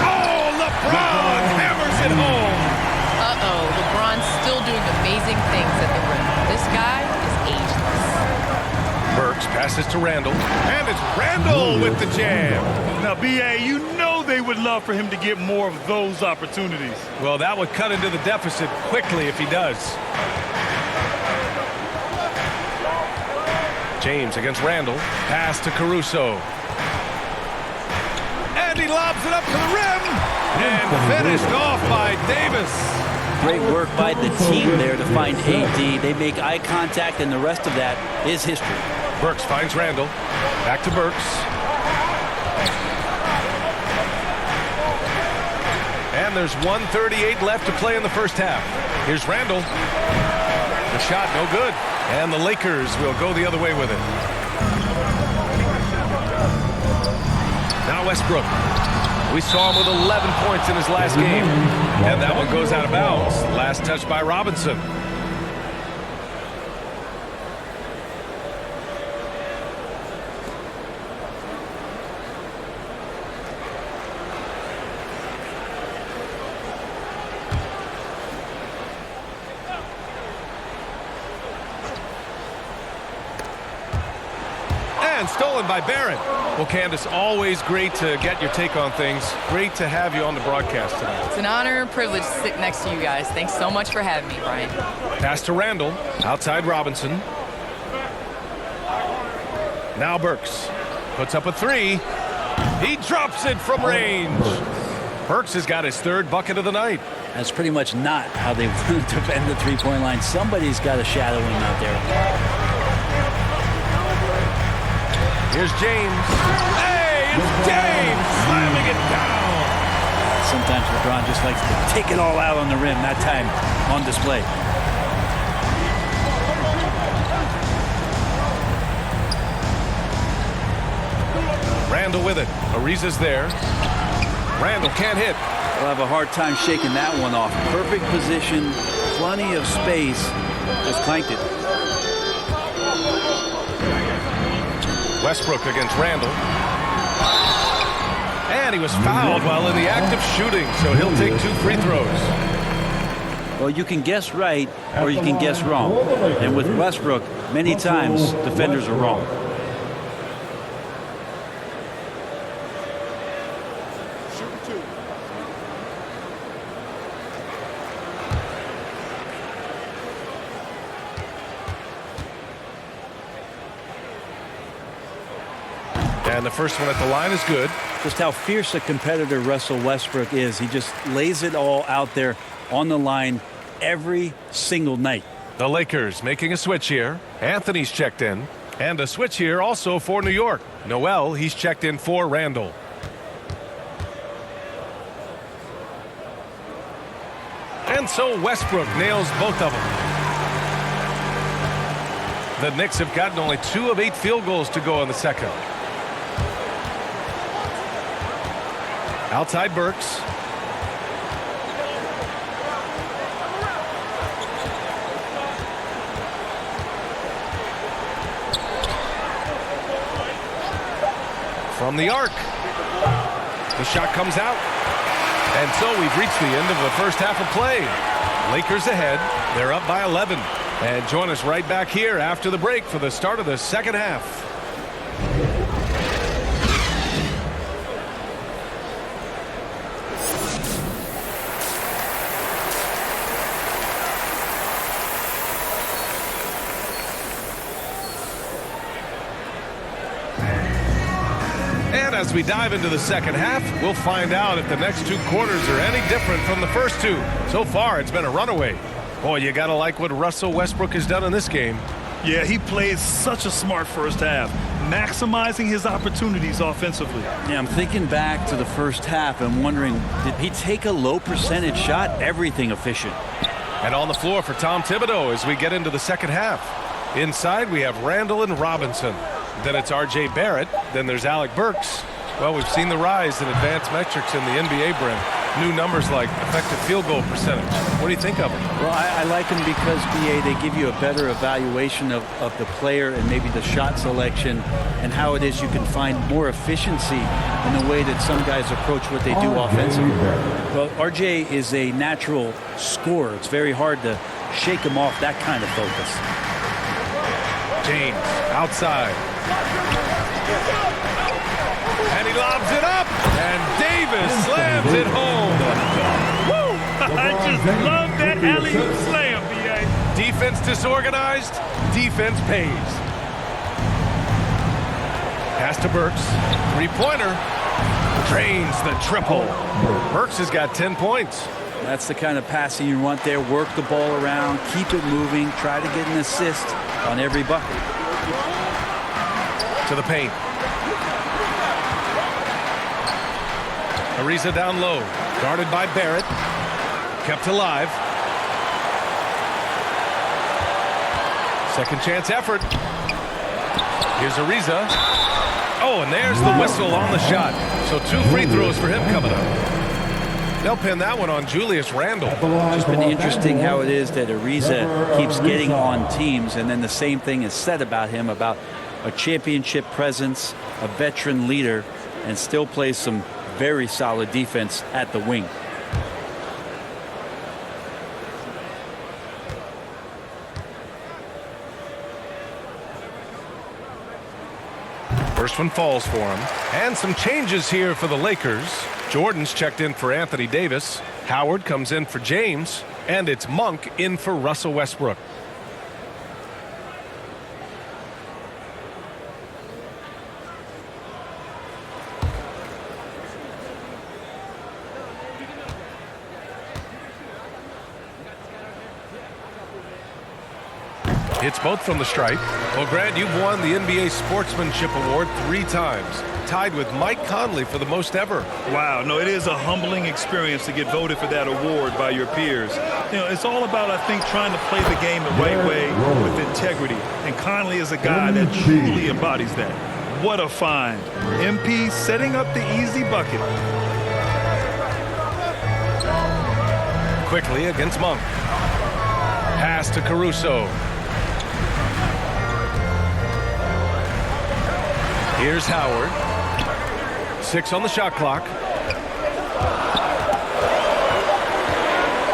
Oh, LeBron hammers it home. Uh-oh, LeBron's still doing amazing things at the rim. This guy is ageless. Burks passes to Randall, and it's Randall with the jam. Now, B.A., you know they would love for him to get more of those opportunities. Well, that would cut into the deficit quickly if he does. James against Randall. Pass to Caruso. And he lobs it up to the rim. And finished off by Davis. Great work by the team there to find AD. They make eye contact, and the rest of that is history. Burks finds Randall. Back to Burks. And there's 1:38 left to play in the first half. Here's Randall. The shot no good. And the Lakers will go the other way with it. Now Westbrook. We saw him with 11 points in his last game. And that one goes out of bounds. Last touch by Robinson. And stolen by Barrett. Well, Candace, always great to get your take on things. Great to have you on the broadcast tonight. It's an honor and privilege to sit next to you guys. Thanks so much for having me, Brian. Pass to Randall. Outside Robinson. Now Burks. Puts up a three. He drops it from range. Burks has got his third bucket of the night. That's pretty much not how they defend the three-point line. Somebody's got to shadow him out there. Here's James. Hey, it's James slamming it down. Sometimes LeBron just likes to take it all out on the rim. That time on display. Randall with it. Ariza's there. Randall can't hit. They'll have a hard time shaking that one off. Perfect position, plenty of space. Just clanked it. Westbrook against Randall. And he was fouled while in the act of shooting, so he'll take 2 free throws. Well, you can guess right or you can guess wrong. And with Westbrook, many times defenders are wrong. And the first one at the line is good. Just how fierce a competitor Russell Westbrook is. He just lays it all out there on the line every single night. The Lakers making a switch here. Anthony's checked in. And a switch here also for New York. Noel, he's checked in for Randall. And so Westbrook nails both of them. The Knicks have gotten only 2 of 8 field goals to go in the second. Outside Burks. From the arc. The shot comes out. And so we've reached the end of the first half of play. Lakers ahead. They're up by 11. And join us right back here after the break for the start of the second half. As we dive into the second half, we'll find out if the next two quarters are any different from the first two. So far, it's been a runaway. Boy, you got to like what Russell Westbrook has done in this game. Yeah, he played such a smart first half, maximizing his opportunities offensively. Yeah, I'm thinking back to the first half and wondering, did he take a low percentage shot? Everything efficient. And on the floor for Tom Thibodeau as we get into the second half. Inside, we have Randall and Robinson. Then it's R.J. Barrett. Then there's Alec Burks. Well, we've seen the rise in advanced metrics in the NBA, Brent. New numbers like effective field goal percentage. What do you think of them? Well, I like them because, BA, they give you a better evaluation of the player and maybe the shot selection and how it is you can find more efficiency in the way that some guys approach what they do offensively. Well, RJ is a natural scorer. It's very hard to shake him off that kind of focus. James outside. And he lobs it up, and Davis slams it home. Woo! I just love that alley-oop slam, B.A. Defense disorganized, defense pays. Pass to Burks, three-pointer, drains the triple. Burks has got 10 points. That's the kind of passing you want there. Work the ball around, keep it moving, try to get an assist on every bucket. To the paint. Ariza down low, guarded by Barrett, kept alive. Second chance effort. Here's Ariza. Oh, and there's the whistle on the shot. So 2 free throws for him coming up. They'll pin that one on Julius Randle. It's been interesting how it is that Ariza keeps getting on teams, and then the same thing is said about him, about a championship presence, a veteran leader, and still plays some very solid defense at the wing. First one falls for him. And some changes here for the Lakers. Jordan's checked in for Anthony Davis. Howard comes in for James. And it's Monk in for Russell Westbrook. Hits both from the stripe. Well, Grant, you've won the NBA Sportsmanship Award 3 times, tied with Mike Conley for the most ever. Wow, no, it is a humbling experience to get voted for that award by your peers. You know, it's all about, I think, trying to play the game the right way with integrity. And Conley is a guy that truly embodies that. What a find. MP setting up the easy bucket. Quickly against Monk. Pass to Caruso. Here's Howard. 6 on the shot clock.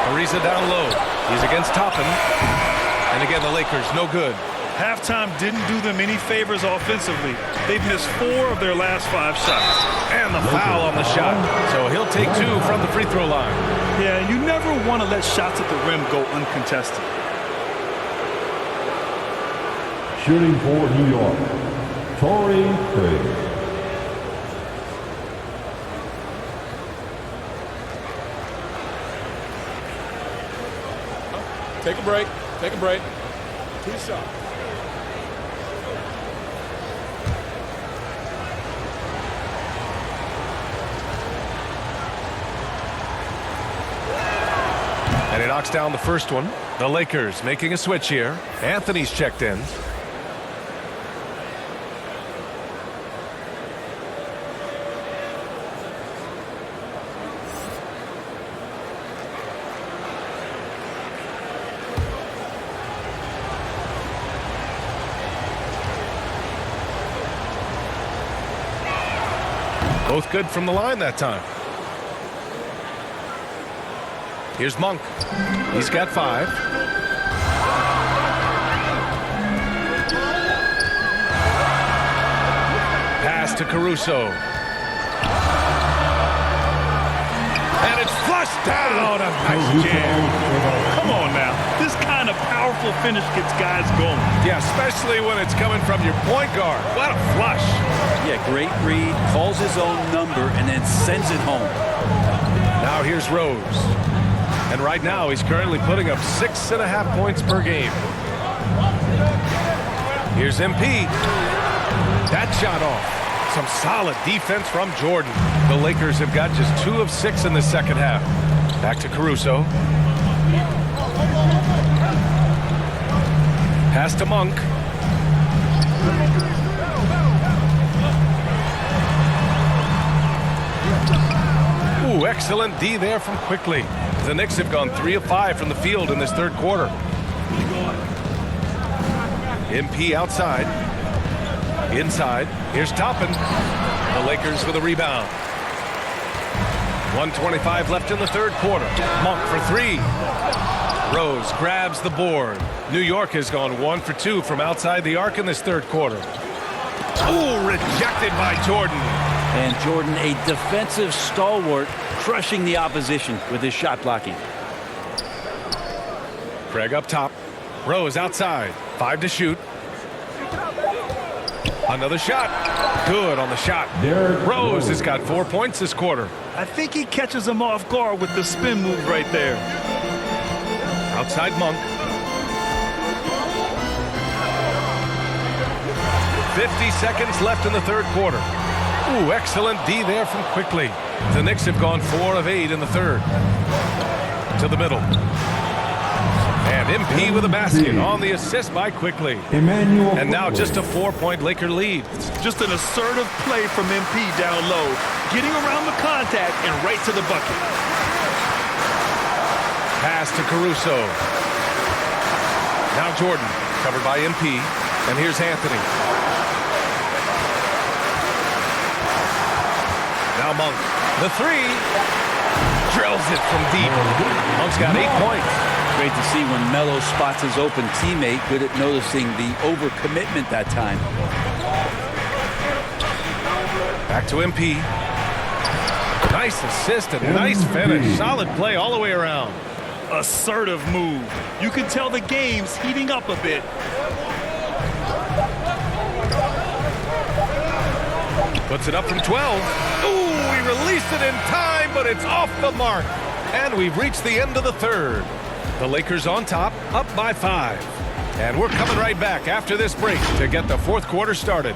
Ariza down low. He's against Toppin. And again, the Lakers no good. Halftime didn't do them any favors offensively. They've missed 4 of their last 5 shots. And the foul on the shot. So he'll take 2 from the free throw line. Yeah, you never want to let shots at the rim go uncontested. Shooting for New York, Torrey Craig. Take a break. Take a break. 2 shots. And he knocks down the first one. The Lakers making a switch here. Anthony's checked in. Both good from the line that time. Here's Monk. He's got 5. Pass to Caruso. And it's flushed down. A nice jam. Come on now. This kind of powerful finish gets guys going. Yeah, especially when it's coming from your point guard. What a flush. Yeah, great read. Calls his own number and then sends it home. Now here's Rose. And right now he's currently putting up 6.5 points per game. Here's MP. That shot off. Some solid defense from Jordan. The Lakers have got just 2 of 6 in the second half. Back to Caruso. Pass to Monk. Ooh, excellent D there from Quickly. The Knicks have gone 3 of 5 from the field in this third quarter. MP outside. Inside. Here's Toppin. The Lakers with a rebound. 1:25 left in the third quarter. Monk for 3. Rose grabs the board. New York has gone 1 for 2 from outside the arc in this third quarter. Ooh, rejected by Jordan. And Jordan, a defensive stalwart, crushing the opposition with his shot blocking. Craig up top. Rose outside. 5 to shoot. Another shot. Good on the shot. Rose has got 4 points this quarter. I think he catches him off guard with the spin move right there. Outside Monk. 50 seconds left in the third quarter. Ooh, excellent D there from Quickly. The Knicks have gone 4 of 8 in the third. To the middle. And MP with a basket on the assist by Quickly. And now just a 4-point Laker lead. Just an assertive play from MP down low, getting around the contact and right to the bucket. Pass to Caruso. Now Jordan, covered by MP. And here's Anthony. Now Monk. The 3. Drills it from deep. Monk's got 8 points. Great to see when Melo spots his open teammate. Good at noticing the overcommitment that time. Back to MP. Nice assist and nice finish. Solid play all the way around. Assertive move. You can tell the game's heating up a bit. Puts it up from 12. Ooh, we released it in time, but it's off the mark. And we've reached the end of the third. The Lakers on top, up by 5. And we're coming right back after this break to get the fourth quarter started.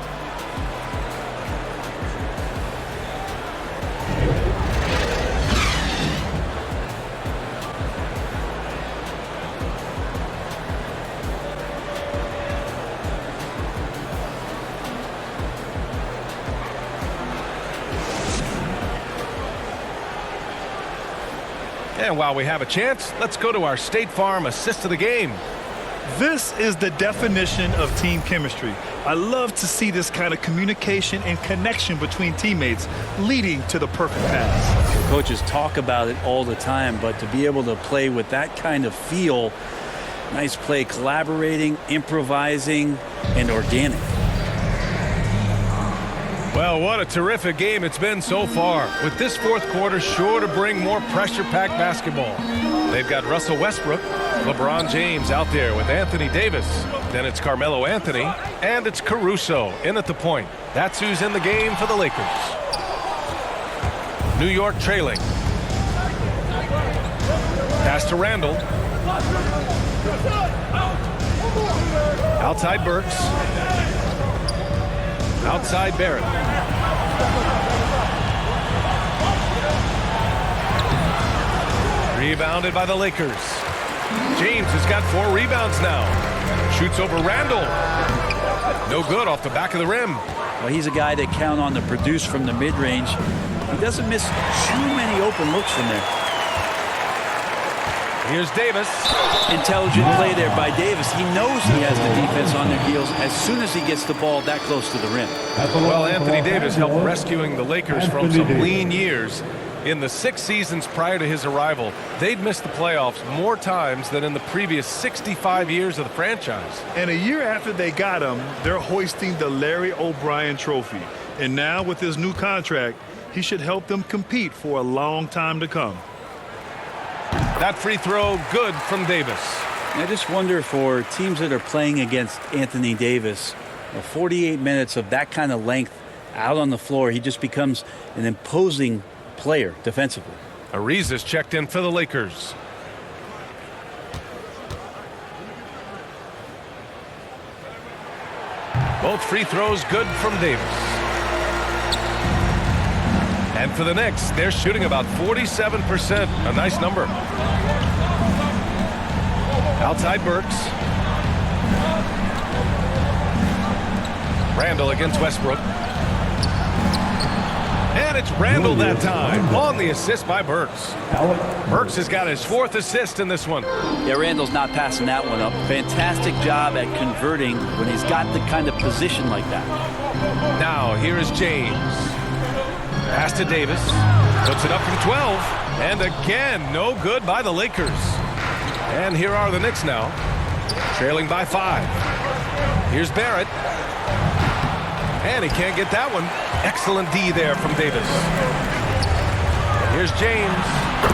And while we have a chance, let's go to our State Farm assist of the game. This is the definition of team chemistry. I love to see this kind of communication and connection between teammates leading to the perfect pass. Coaches talk about it all the time, but to be able to play with that kind of feel, nice play, collaborating, improvising, and organic. Well, what a terrific game it's been so far. With this fourth quarter sure to bring more pressure-packed basketball. They've got Russell Westbrook, LeBron James out there with Anthony Davis. Then it's Carmelo Anthony, and it's Caruso in at the point. That's who's in the game for the Lakers. New York trailing. Pass to Randall. Outside Burks. Outside Barrett. Rebounded by the Lakers. James has got 4 rebounds now. Shoots over Randall. No good off the back of the rim. Well, he's a guy that count on to produce from the mid-range. He doesn't miss too many open looks from there. Here's Davis. Intelligent play there by Davis. He knows he has the defense on their heels as soon as he gets the ball that close to the rim. Well, Anthony Davis helped rescuing the Lakers from some lean years. In the 6 seasons prior to his arrival, they'd missed the playoffs more times than in the previous 65 years of the franchise. And a year after they got him, they're hoisting the Larry O'Brien Trophy. And now with his new contract, he should help them compete for a long time to come. That free throw good from Davis. I just wonder for teams that are playing against Anthony Davis, 48 minutes of that kind of length out on the floor, he just becomes an imposing player defensively. Ariza's checked in for the Lakers. Both free throws good from Davis. And for the Knicks, they're shooting about 47%. A nice number. Outside Burks. Randall against Westbrook. And it's Randall that time on the assist by Burks. Burks has got his 4th assist in this one. Yeah, Randall's not passing that one up. Fantastic job at converting when he's got the kind of position like that. Now here is James. Pass to Davis. Puts it up from 12. And again, no good by the Lakers. And here are the Knicks now, trailing by 5. Here's Barrett. And he can't get that one. Excellent D there from Davis. Here's James.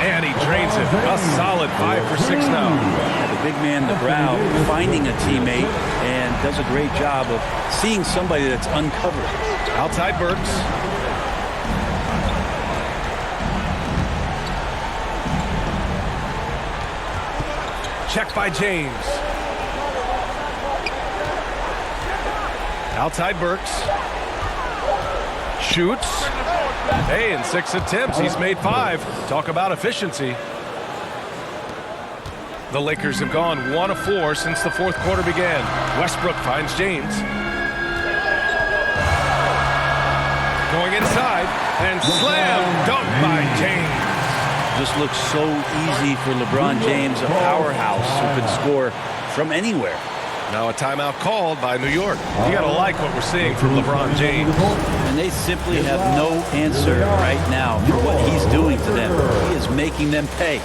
And he drains it. A solid 5 for 6 now. The big man, the brow, finding a teammate and does a great job of seeing somebody that's uncovered. Outside Burks. Check by James. Outside Burks. Shoots. Hey, in 6 attempts, he's made 5. Talk about efficiency. The Lakers have gone 1 of 4 since the 4th quarter began. Westbrook finds James. Going inside and slam dunk by James. Just looks so easy for LeBron James, a powerhouse who can score from anywhere. Now a timeout called by New York. You got to like what we're seeing from LeBron James. And they simply have no answer right now for what he's doing to them. He is making them pay.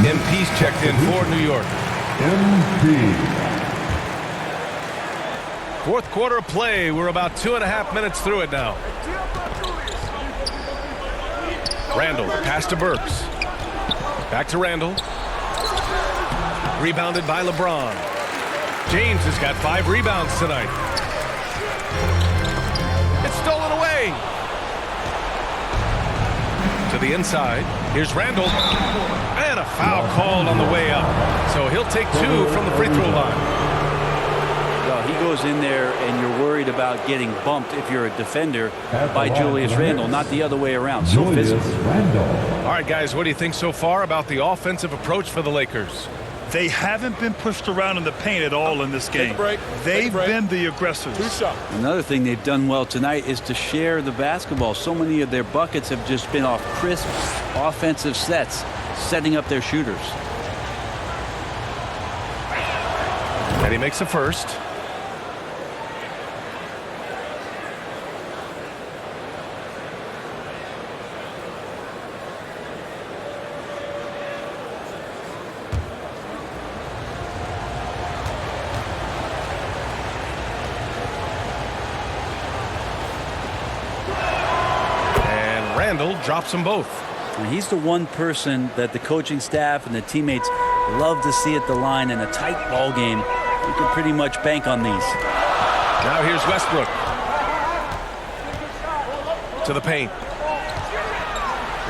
MP's checked in for New York. MP. 4th quarter of play. We're about 2.5 minutes through it now. Randall, pass to Burks. Back to Randall. Rebounded by LeBron. James has got 5 rebounds tonight. It's stolen away. To the inside. Here's Randall. And a foul called on the way up. So he'll take 2 from the free throw line. Well, he goes in there and you're worried about getting bumped if you're a defender by Julius Randle, not the other way around. So physical. All right, guys, what do you think so far about the offensive approach for the Lakers? They haven't been pushed around in the paint at all in this game. They've been the aggressors. Another thing they've done well tonight is to share the basketball. So many of their buckets have just been off crisp offensive sets, setting up their shooters. And he makes a first. Randall drops them both. And he's the one person that the coaching staff and the teammates love to see at the line in a tight ball game. You can pretty much bank on these. Now here's Westbrook. To the paint.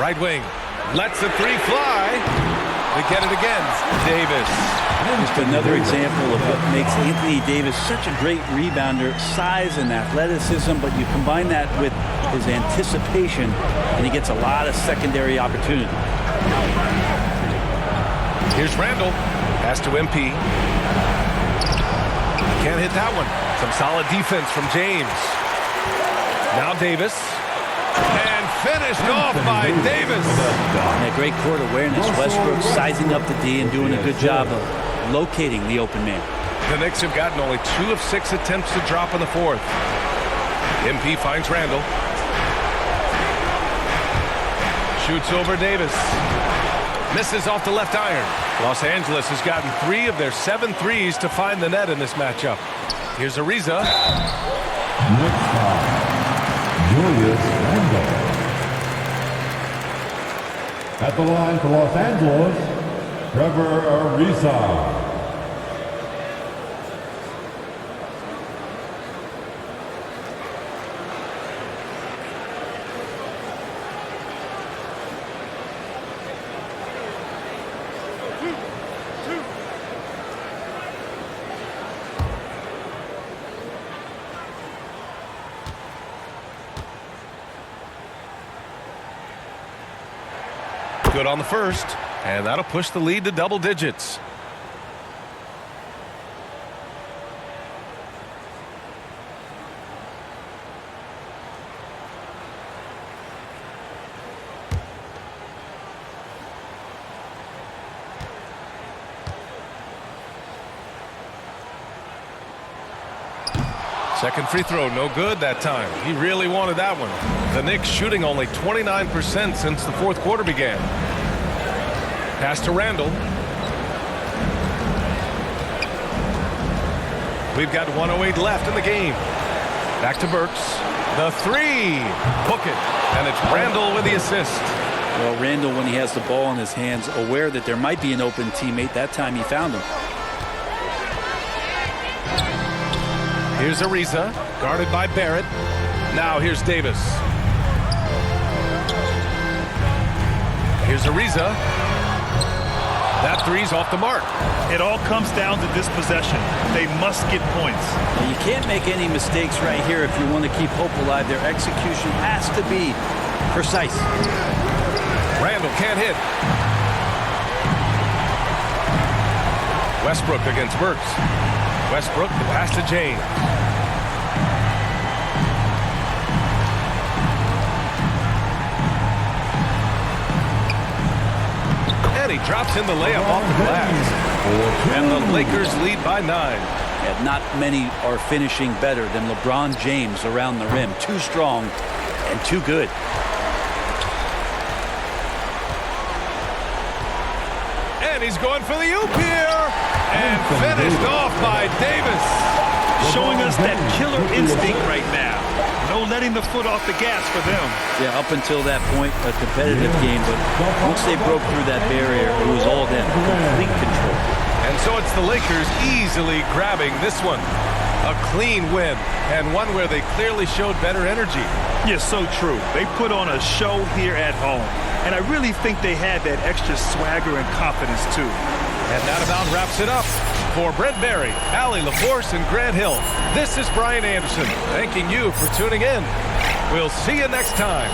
Right wing. Lets the three fly. They get it again. Davis. Just another example of what makes Anthony Davis such a great rebounder. Size and athleticism, but you combine that with his anticipation, and he gets a lot of secondary opportunity. Here's Randall. Pass to MP. Can't hit that one. Some solid defense from James. Now Davis. And finished off by Davis. And a great court awareness. Westbrook sizing up the D and doing a good job of locating the open man. The Knicks have gotten only 2 of 6 attempts to drop in the fourth. MP finds Randall. Shoots over Davis. Misses off the left iron. Los Angeles has gotten 3 of their 7 threes to find the net in this matchup. Here's Ariza. Next time, Julius Randle. At the line for Los Angeles, Trevor Ariza. Good on the first, and that'll push the lead to double digits. Second free throw, no good that time. He really wanted that one. The Knicks shooting only 29% since the fourth quarter began. Pass to Randall. We've got 1:08 left in the game. Back to Burks. The three. Book it. And it's Randall with the assist. Well, Randall, when he has the ball in his hands, aware that there might be an open teammate, that time he found him. Here's Ariza, guarded by Barrett. Now here's Davis. Here's Ariza. That three's off the mark. It all comes down to this possession. They must get points. Now, you can't make any mistakes right here if you want to keep hope alive. Their execution has to be precise. Randall can't hit. Westbrook against Burks. Westbrook, the pass to James. And he drops in the layup off the glass. And the Lakers lead by 9. Yeah, not many are finishing better than LeBron James around the rim. Too strong and too good. And he's going for the oop here. And finished off by Davis. Showing us that killer instinct right now. No letting the foot off the gas for them. Yeah, up until that point, a competitive game, but once they broke through that barrier, it was all them. Complete control. And so it's the Lakers easily grabbing this one. A clean win, and one where they clearly showed better energy. Yeah, so true. They put on a show here at home. And I really think they had that extra swagger and confidence, too. And that about wraps it up. For Brent Barry, Allie LaForce, and Grant Hill, this is Brian Anderson, thanking you for tuning in. We'll see you next time.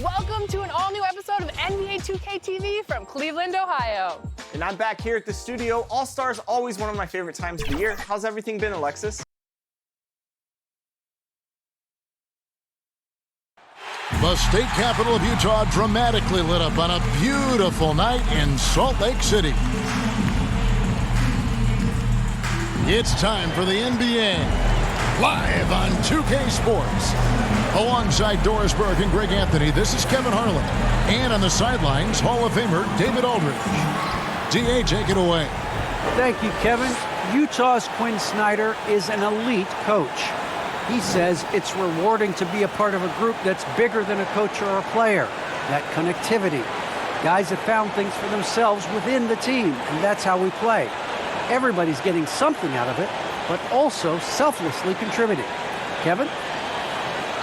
Welcome to an all-new episode of NBA 2K TV from Cleveland, Ohio. And I'm back here at the studio. All-Star's always one of my favorite times of the year. How's everything been, Alexis? The state capital of Utah dramatically lit up on a beautiful night in Salt Lake City. It's time for the NBA, live on 2K Sports. Alongside Doris Burke and Greg Anthony, this is Kevin Harlan. And on the sidelines, Hall of Famer David Aldridge. DA, take it away. Thank you, Kevin. Utah's Quinn Snyder is an elite coach. He says it's rewarding to be a part of a group that's bigger than a coach or a player. That connectivity. Guys have found things for themselves within the team, and that's how we play. Everybody's getting something out of it, but also selflessly contributing. Kevin?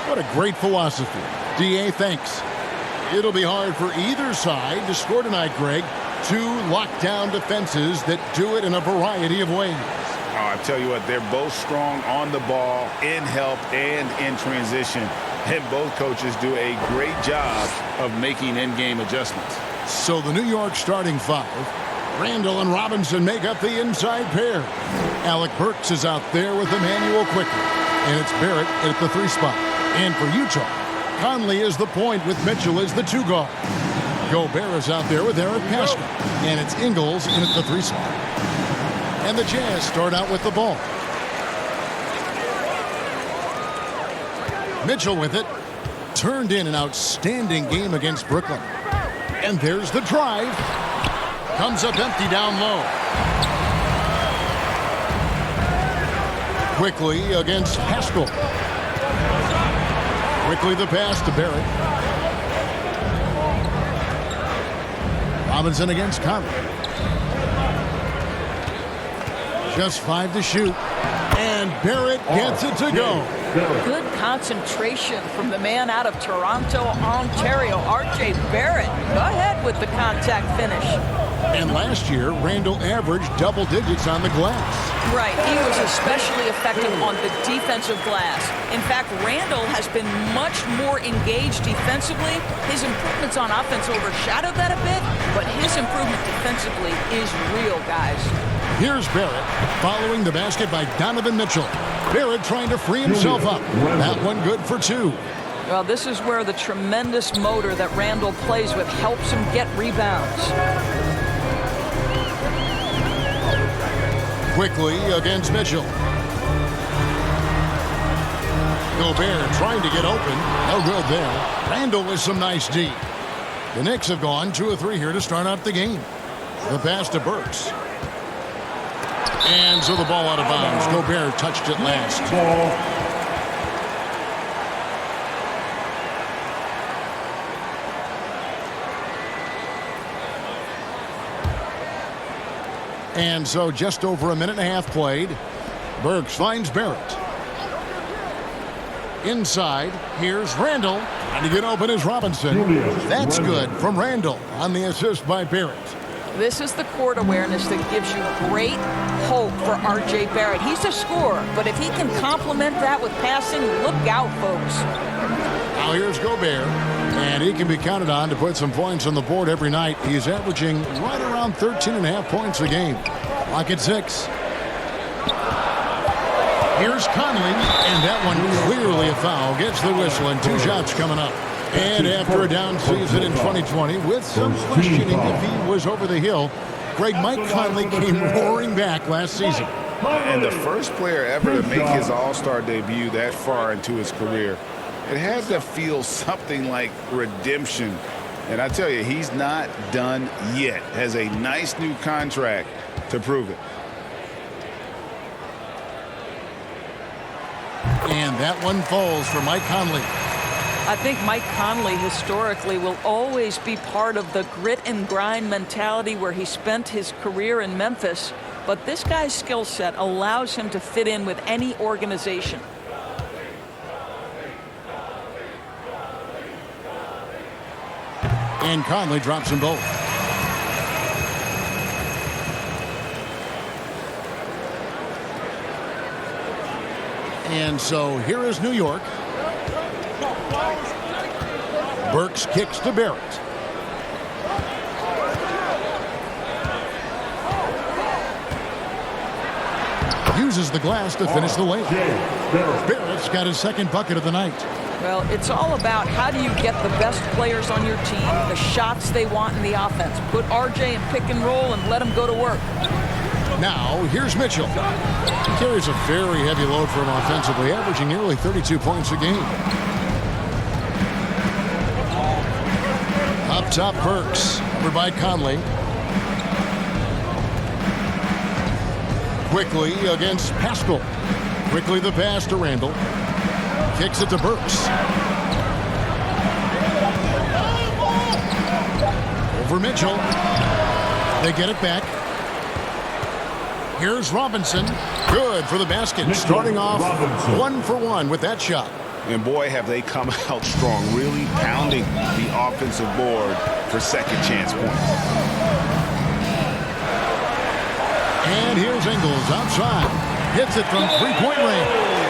What a great philosophy. DA, thanks. It'll be hard for either side to score tonight, Greg. Two lockdown defenses that do it in a variety of ways. Oh, I tell you what, they're both strong on the ball, in help, and in transition. And both coaches do a great job of making in-game adjustments. So the New York starting five, Randall and Robinson make up the inside pair. Alec Burks is out there with Emmanuel Quickly. And it's Barrett at the 3 spot. And for Utah, Conley is the point with Mitchell as the 2 guard. Gobert is out there with Eric Pascal. And it's Ingles in at the 3 spot. And the Jazz start out with the ball. Mitchell with it. Turned in an outstanding game against Brooklyn. And there's the drive. Comes up empty down low. Quickly against Pascal. Quickly the pass to Barrett. Robinson against Conley. Just 5 to shoot. And Barrett gets it to go. Good concentration from the man out of Toronto, Ontario, R.J. Barrett. Go ahead with the contact finish. And last year, Randall averaged double digits on the glass. Right, he was especially effective on the defensive glass. In fact, Randall has been much more engaged defensively. His improvements on offense overshadowed that a bit, but his improvement defensively is real, guys. Here's Barrett, following the basket by Donovan Mitchell. Barrett trying to free himself up. That one good for 2. Well, this is where the tremendous motor that Randall plays with helps him get rebounds. Quickly against Mitchell. Gobert trying to get open. No good there. Randall with some nice D. The Knicks have gone 2 of 3 here to start out the game. The pass to Burks. And so the ball out of bounds. Gobert touched it last. And so just over a minute and a half played. Burks finds Barrett. Inside, here's Randall. And to get open is Robinson. That's good from Randall on the assist by Barrett. This is the court awareness that gives you great hope for R.J. Barrett. He's a scorer, but if he can complement that with passing, look out, folks. Now here's Gobert, and he can be counted on to put some points on the board every night. He's averaging right around 13.5 points a game. Lock at 6. Here's Conley, and that one clearly a foul. Gets the whistle, and 2 shots coming up. And after a down season in 2020, with some questioning if he was over the hill, Mike Conley came roaring back last season. And the first player ever to make his All-Star debut that far into his career, it had to feel something like redemption. And I tell you, he's not done yet. Has a nice new contract to prove it. And that one falls for Mike Conley. I think Mike Conley historically will always be part of the grit and grind mentality where he spent his career in Memphis. But this guy's skill set allows him to fit in with any organization. And Conley drops them both. And so here is New York. Burks kicks to Barrett. Uses the glass to finish the layup. Barrett's got his second bucket of the night. Well, it's all about how do you get the best players on your team, the shots they want in the offense. Put RJ in pick and roll and let him go to work. Now, here's Mitchell. He carries a very heavy load for him offensively, averaging nearly 32 points a game. Up top, Burks, over by Conley. Quickly against Pascal. Quickly the pass to Randall. Kicks it to Burks. Over Mitchell. They get it back. Here's Robinson. Good for the basket. Starting off 1 for 1 with that shot. And boy, have they come out strong, really pounding the offensive board for second chance points. And here's Ingles outside. Hits it from three-point range.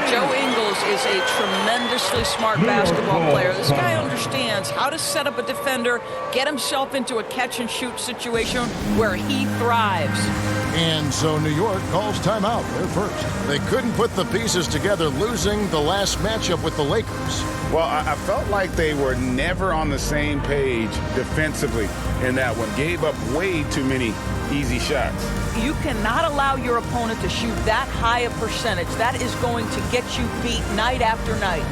Joe Ingles is a tremendously smart basketball player. This guy understands how to set up a defender, get himself into a catch-and-shoot situation where he thrives. And so New York calls timeout. They're first. They couldn't put the pieces together, losing the last matchup with the Lakers. Well, I felt like they were never on the same page defensively in that one. Gave up way too many easy shots. You cannot allow your opponent to shoot that high a percentage. That is going to get you beat night after night.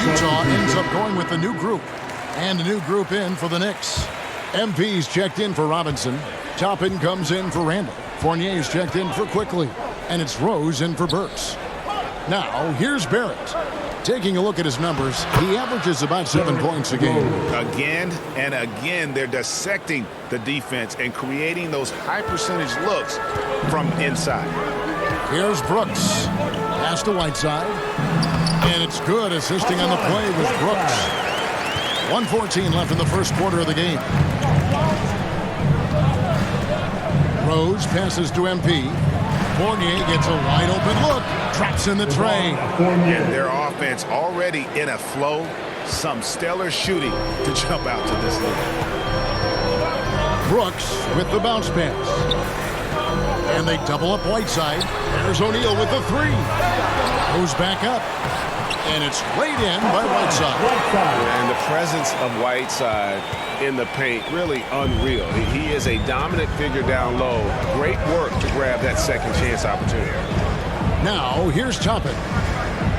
Utah ends up going with a new group. And a new group in for the Knicks. MP's checked in for Robinson. Toppin comes in for Randall. Fournier's checked in for Quickly. And it's Rose in for Burks. Now, here's Barrett. Taking a look at his numbers, he averages about 7 points a game. Again and again, they're dissecting the defense and creating those high-percentage looks from inside. Here's Brooks. Pass to Whiteside. And it's good. Assisting on the play with Brooks. 1:14 left in the first quarter of the game. Rose passes to MP. Fournier gets a wide open look. Drops in the tray. And their offense already in a flow. Some stellar shooting to jump out to this lead. Brooks with the bounce pass. And they double up Whiteside. There's O'Neal with the three. Goes back up. And it's laid in by Whiteside. And the presence of Whiteside in the paint, really unreal. He is a dominant figure down low. Great work to grab that second chance opportunity. Now, here's Toppin.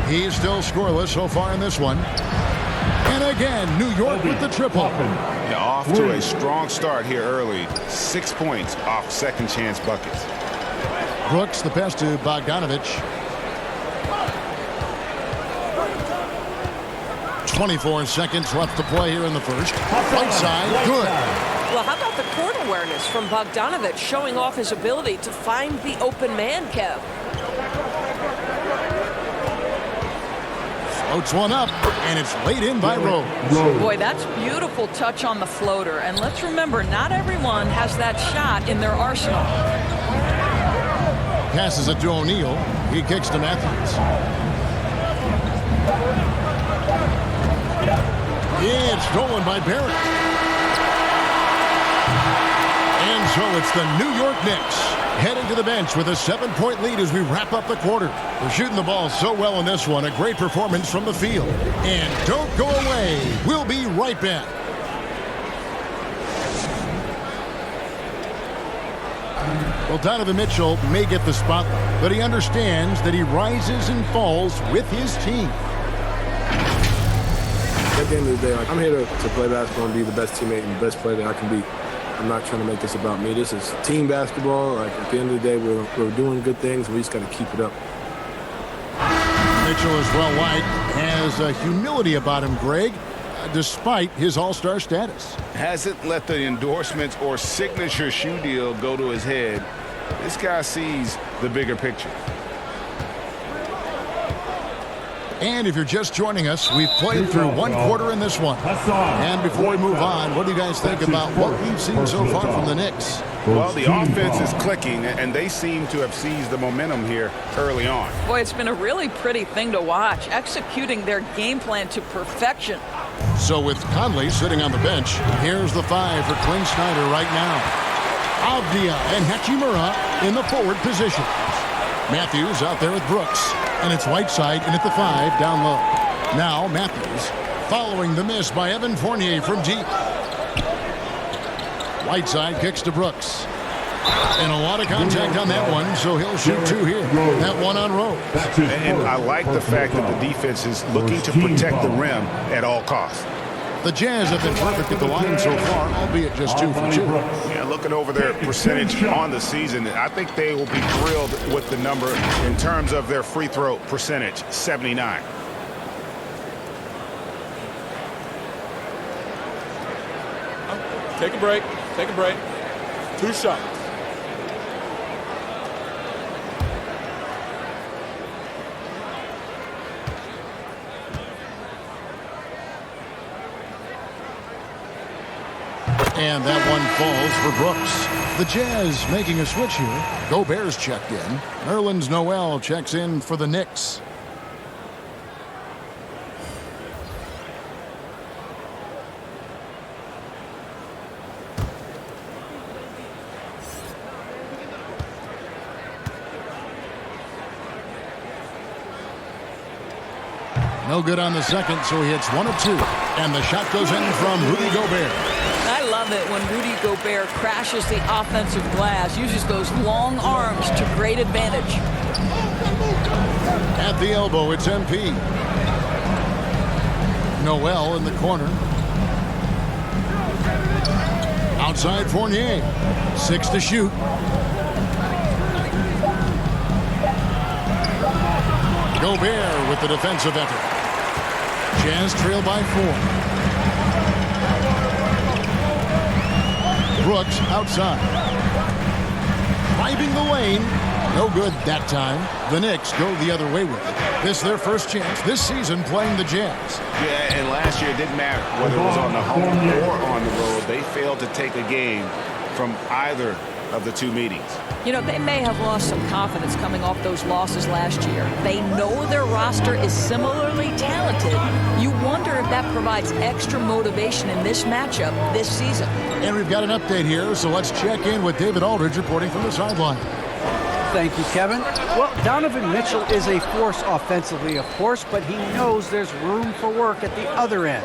He's still scoreless so far in this one. And again, New York with the triple. Yeah, off to a strong start here early. 6 points off second chance buckets. Brooks, the pass to Bogdanovich. 24 seconds left to play here in the first. Right side, good. Well, how about the court awareness from Bogdanovich, showing off his ability to find the open man, Kev? Floats one up, and it's laid in by Rose. Boy, that's beautiful touch on the floater. And let's remember, not everyone has that shot in their arsenal. Passes it to O'Neal. He kicks to Matthews. Yeah, it's stolen by Barrett. And so it's the New York Knicks heading to the bench with a 7-point lead as we wrap up the quarter. We're shooting the ball so well in this one. A great performance from the field. And don't go away. We'll be right back. Well, Donovan Mitchell may get the spotlight, but he understands that he rises and falls with his team. At the end of the day, I'm here to play basketball and be the best teammate and the best player that I can be. I'm not trying to make this about me. This is team basketball. At the end of the day, we're doing good things. We just got to keep it up. Mitchell is well liked, has a humility about him, Greg, despite his all-star status. Hasn't let the endorsements or signature shoe deal go to his head. This guy sees the bigger picture. And if you're just joining us, we've played through one quarter in this one. And before we move on, what do you guys think about what we've seen so far from the Knicks? Well, the offense is clicking, and they seem to have seized the momentum here early on. Boy, it's been a really pretty thing to watch, executing their game plan to perfection. So with Conley sitting on the bench, here's the 5 for Quinn Snyder right now. Avdia and Hachimura in the forward position. Matthews out there with Brooks. And it's Whiteside in at the 5 down low. Now Matthews following the miss by Evan Fournier from deep. Whiteside kicks to Brooks. And a lot of contact on that one, so he'll shoot 2 here. That one on Rose. And I like the fact that the defense is looking to protect the rim at all costs. The Jazz have been perfect at the line so far, albeit just 2 for 2. Yeah, looking over their percentage on the season, I think they will be thrilled with the number in terms of their free throw percentage, 79. Take a break. Take a break. 2 shots. And that one falls for Brooks. The Jazz making a switch here. Gobert's checked in. Nerlens Noel checks in for the Knicks. No good on the second, so he hits 1 of 2. And the shot goes in from Rudy Gobert. I love it when Rudy Gobert crashes the offensive glass, uses those long arms to great advantage. At the elbow, it's MP. Noel in the corner. Outside Fournier. 6 to shoot. Gobert with the defensive effort. Jazz trail by 4. Brooks outside. Driving the lane. No good that time. The Knicks go the other way with it. This is their first chance this season playing the Jazz. Yeah, and last year it didn't matter whether it was on the home or on the road. They failed to take a game from either of the 2 meetings. You know, they may have lost some confidence coming off those losses last year. They know their roster is similarly talented. You wonder if that provides extra motivation in this matchup this season. And we've got an update here, so let's check in with David Aldridge reporting from the sideline. Thank you, Kevin. Well, Donovan Mitchell is a force offensively, of course, but he knows there's room for work at the other end.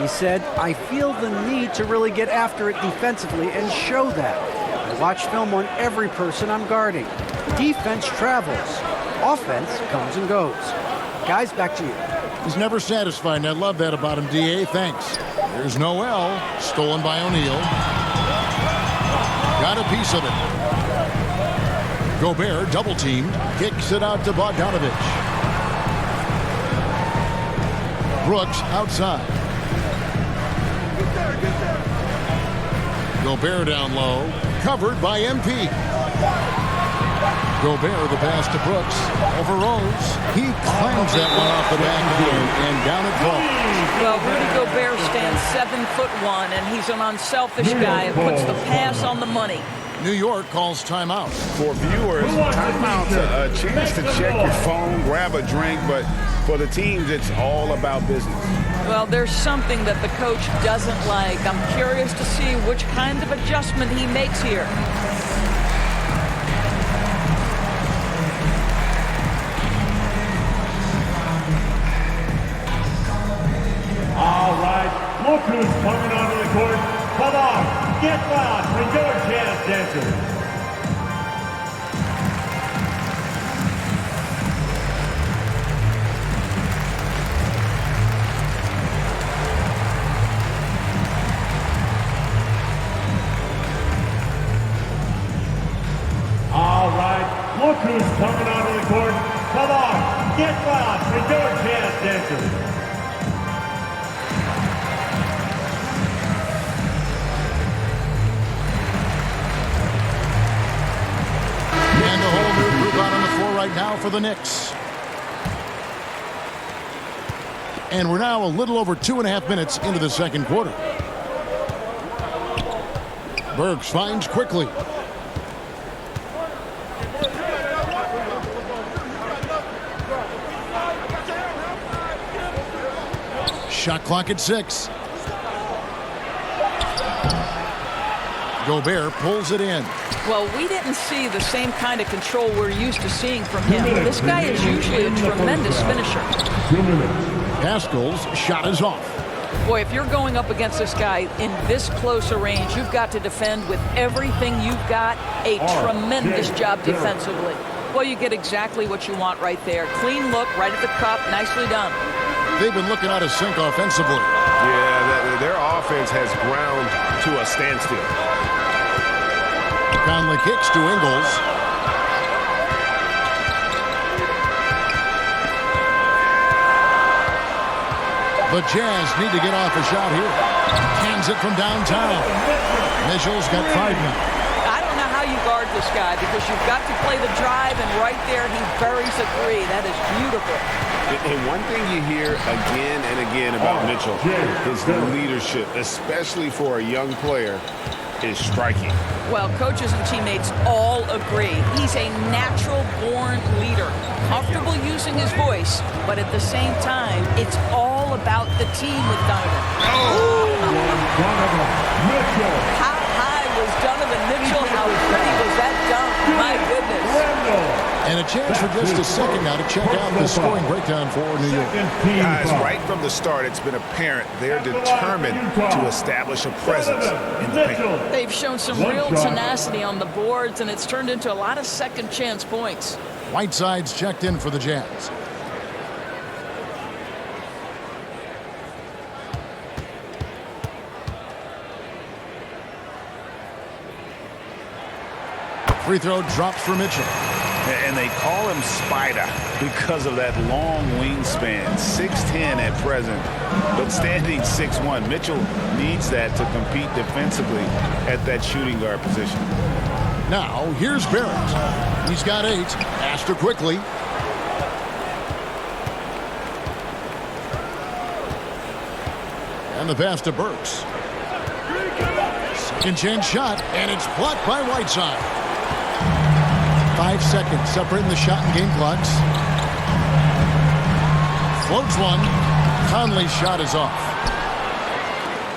He said, I feel the need to really get after it defensively and show that. I watch film on every person I'm guarding. Defense travels. Offense comes and goes. Guys, back to you. He's never satisfied, and I love that about him, D.A. Thanks. Here's Noel, stolen by O'Neal. Got a piece of it. Gobert double-teamed, kicks it out to Bogdanovich. Brooks outside. Gobert down low, covered by MP. Gobert the pass to Brooks, over Rose. He claims that one off the back and down it falls. Well, Rudy Gobert stands 7'1", and he's an unselfish guy who puts the pass on the money. New York calls timeout. For viewers, timeout's a chance to check your phone, grab a drink, but for the teams, it's all about business. Well, there's something that the coach doesn't like. I'm curious to see which kind of adjustment he makes here. All right, look who's coming onto the court. Come on, get loud for your jazz dancers. All right, look who's coming onto the court. Come on, get loud for your jazz dancers. And a whole new group out on the floor right now for the Knicks. And we're now a little over 2.5 minutes into the second quarter. Burks finds quickly. Shot clock at 6. Gobert pulls it in. Well, we didn't see the same kind of control we're used to seeing from him. This guy is usually a tremendous finisher. Pascal's shot is off. Boy, if you're going up against this guy in this close a range, you've got to defend with everything you've got. A tremendous job defensively. Well, you get exactly what you want right there. Clean look, right at the cup, nicely done. They've been looking out of sync offensively. Yeah, their offense has ground to a standstill. Conley kicks to Ingles. The Jazz need to get off a shot here. Hands it from downtown. Mitchell's got 5 now. I don't know how you guard this guy because you've got to play the drive, and right there he buries a 3. That is beautiful. And one thing you hear again and again about Mitchell, his leadership, especially for a young player, is striking. Well, coaches and teammates all agree. He's a natural-born leader, comfortable using his voice, but at the same time, it's all about the team with Donovan. How high was Donovan Mitchell? How pretty was that dunk? My goodness. And a chance for just a second now to check out the scoring breakdown for New York. Guys, right from the start, it's been apparent they're determined to establish a presence in the paint. They've shown some real tenacity on the boards, and it's turned into a lot of second chance points. Whiteside's checked in for the Jazz. Free throw drops for Mitchell. And they call him Spider because of that long wingspan, 6'10" at present, but standing 6'1". Mitchell needs that to compete defensively at that shooting guard position. Now, here's Barrett. He's got 8. Astor quickly. And the pass to Burks. Second chance shot, and it's blocked by Whiteside. 5 seconds separating the shot and game clocks. Floats one. Conley's shot is off.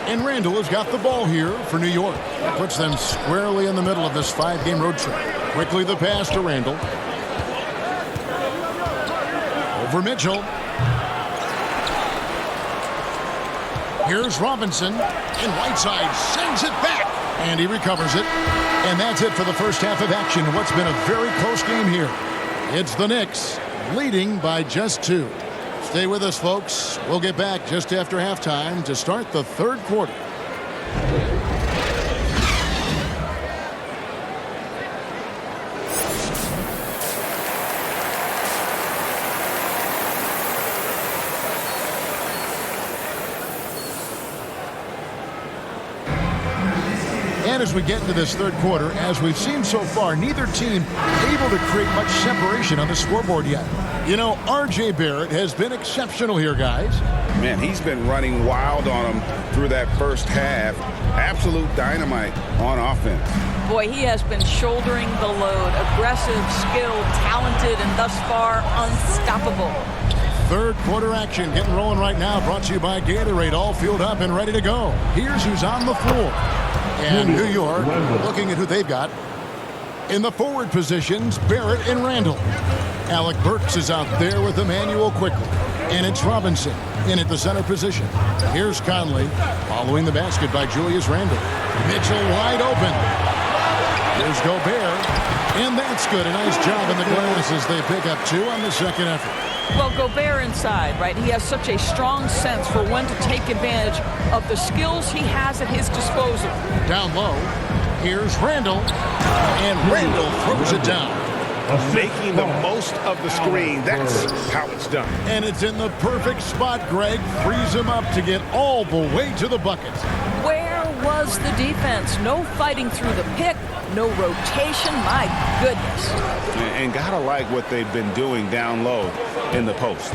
And Randall has got the ball here for New York. That puts them squarely in the middle of this 5-game road trip. Quickly the pass to Randall. Over Mitchell. Here's Robinson. And Whiteside sends it back. And he recovers it. And that's it for the first half of action. What's been a very close game here. It's the Knicks leading by just 2. Stay with us, folks. We'll get back just after halftime to start the third quarter. And as we get into this third quarter, as we've seen so far, neither team able to create much separation on the scoreboard yet. You know, R.J. Barrett has been exceptional here, guys. Man, he's been running wild on them through that first half. Absolute dynamite on offense. Boy, he has been shouldering the load. Aggressive, skilled, talented, and thus far unstoppable. Third quarter action getting rolling right now, brought to you by Gatorade, all fueled up and ready to go. Here's who's on the floor. And New York, looking at who they've got. In the forward positions, Barrett and Randall. Alec Burks is out there with Emmanuel quickly. And it's Robinson in at the center position. Here's Conley, following the basket by Julius Randle. Mitchell wide open. Here's Gobert. And that's good. A nice job in the glass as they pick up 2 on the second effort. Well, Gobert inside, right? He has such a strong sense for when to take advantage of the skills he has at his disposal. Down low, here's Randall, and Randall throws it down. Making the most of the screen, that's how it's done. And it's in the perfect spot. Greg frees him up to get all the way to the bucket. Where was the defense? No fighting through the pick, no rotation, my goodness. And gotta like what they've been doing down low in the post.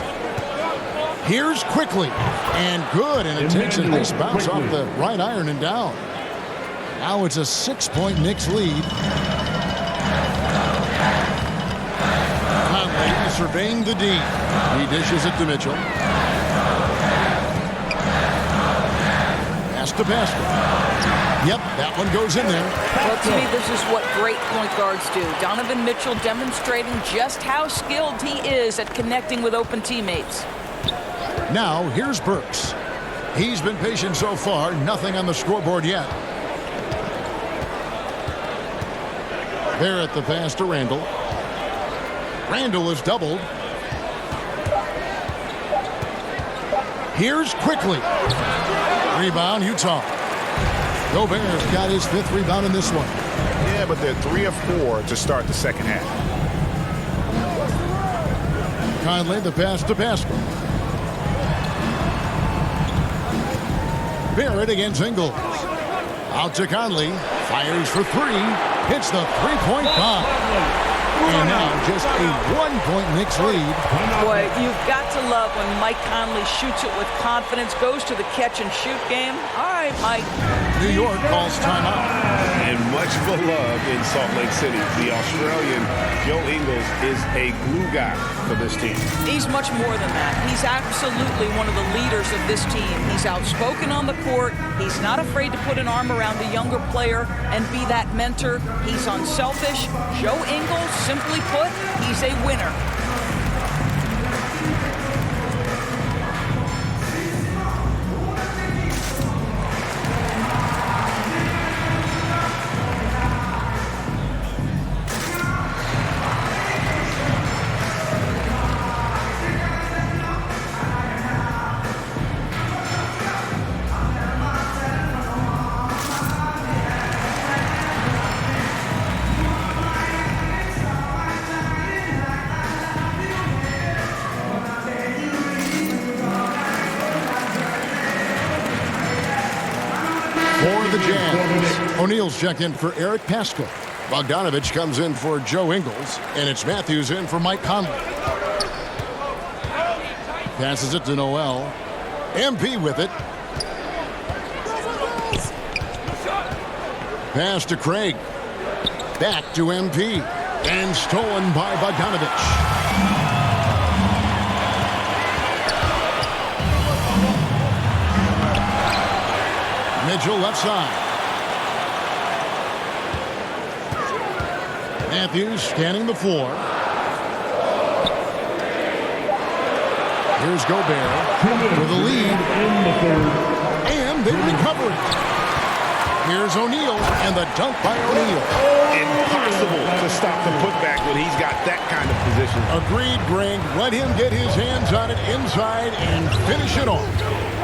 Here's quickly, and good, and it takes a nice bounce off the right iron and down. Now it's a 6-point Knicks lead. Conley surveying the D. He dishes it to Mitchell. Pass to basket. Yep, that one goes in there. Well, to me, this is what great point guards do. Donovan Mitchell demonstrating just how skilled he is at connecting with open teammates. Now, here's Burks. He's been patient so far. Nothing on the scoreboard yet. Barrett the pass to Randall. Randall is doubled. Here's quickly. Rebound, Utah. Gobert's got his 5th rebound in this one. Yeah, but they're 3 of 4 to start the second half. Conley the pass to basket. Barrett against Ingles. Out to Conley. Fires for 3. Hits the 3-point bomb. And now just a 1-point Knicks lead. Boy, you've got to love when Mike Conley shoots it with confidence, goes to the catch-and-shoot game. All right, Mike. New York calls timeout. And much beloved in Salt Lake City. The Australian Joe Ingles is a glue guy for this team. He's much more than that. He's absolutely one of the leaders of this team. He's outspoken on the court. He's not afraid to put an arm around the younger player and be that mentor. He's unselfish. Joe Ingles, simply put, he's a winner. For the Jazz, O'Neal's check in for Eric Paschal. Bogdanovich comes in for Joe Ingles, and it's Matthews in for Mike Conley. Passes it to Noel. MP with it. Pass to Craig. Back to MP. And stolen by Bogdanovich. Mitchell left side. Matthews scanning the floor. Here's Gobert with a lead. And they recover it. Here's O'Neal and the dunk by O'Neal. Impossible to stop the putback when he's got that kind of position. Agreed, Greg. Let him get his hands on it inside and finish it off.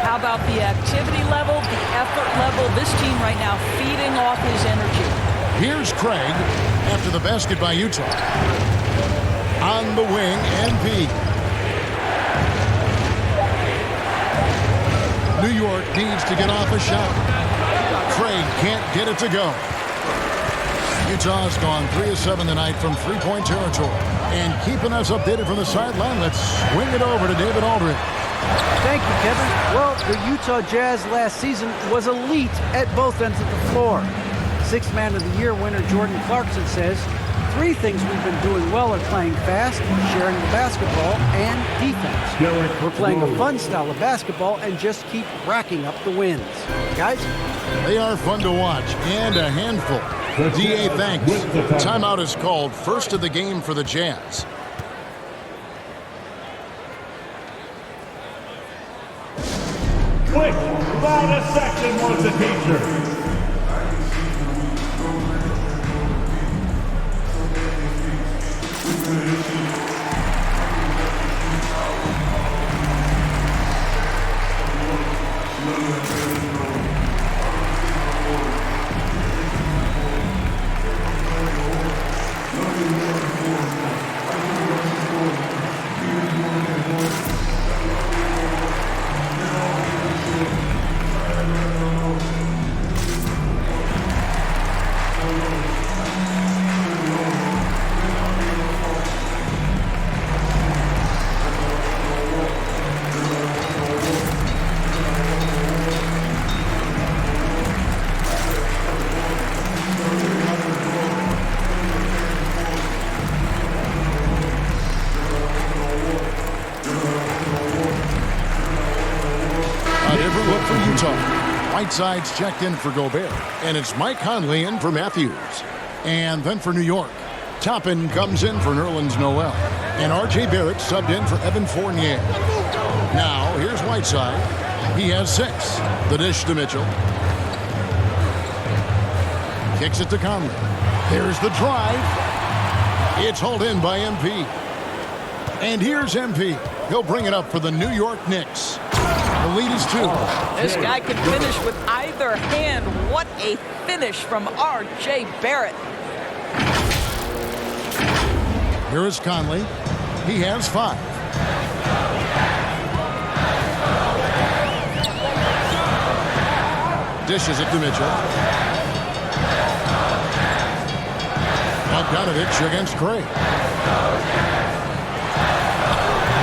How about the activity level, the effort level? This team right now feeding off his energy. Here's Craig after the basket by Utah. On the wing, MP. New York needs to get off a shot. Craig can't get it to go. Utah's gone 3 of 7 tonight from three-point territory. And keeping us updated from the sideline, let's swing it over to David Aldridge. Thank you, Kevin. Well, the Utah Jazz last season was elite at both ends of the floor. Sixth Man of the Year winner Jordan Clarkson says, 3 things we've been doing well are playing fast, sharing the basketball, and defense. We're playing a fun style of basketball and just keep racking up the wins. Guys? They are fun to watch and a handful. DA thanks. Timeout is called. First of the game for the Jazz. Quick, about a second was the teacher. Whiteside's checked in for Gobert, and it's Mike Conley in for Matthews. And then for New York, Toppin comes in for Nerlens Noel, and R.J. Barrett subbed in for Evan Fournier. Now, here's Whiteside. He has 6. The dish to Mitchell. Kicks it to Conley. Here's the drive. It's hauled in by MP. And here's MP. He'll bring it up for the New York Knicks. The lead is 2. This guy can finish with either hand. What a finish from R.J. Barrett. Here is Conley. He has 5. Dishes it to Mitchell. Bogdanovich against Craig.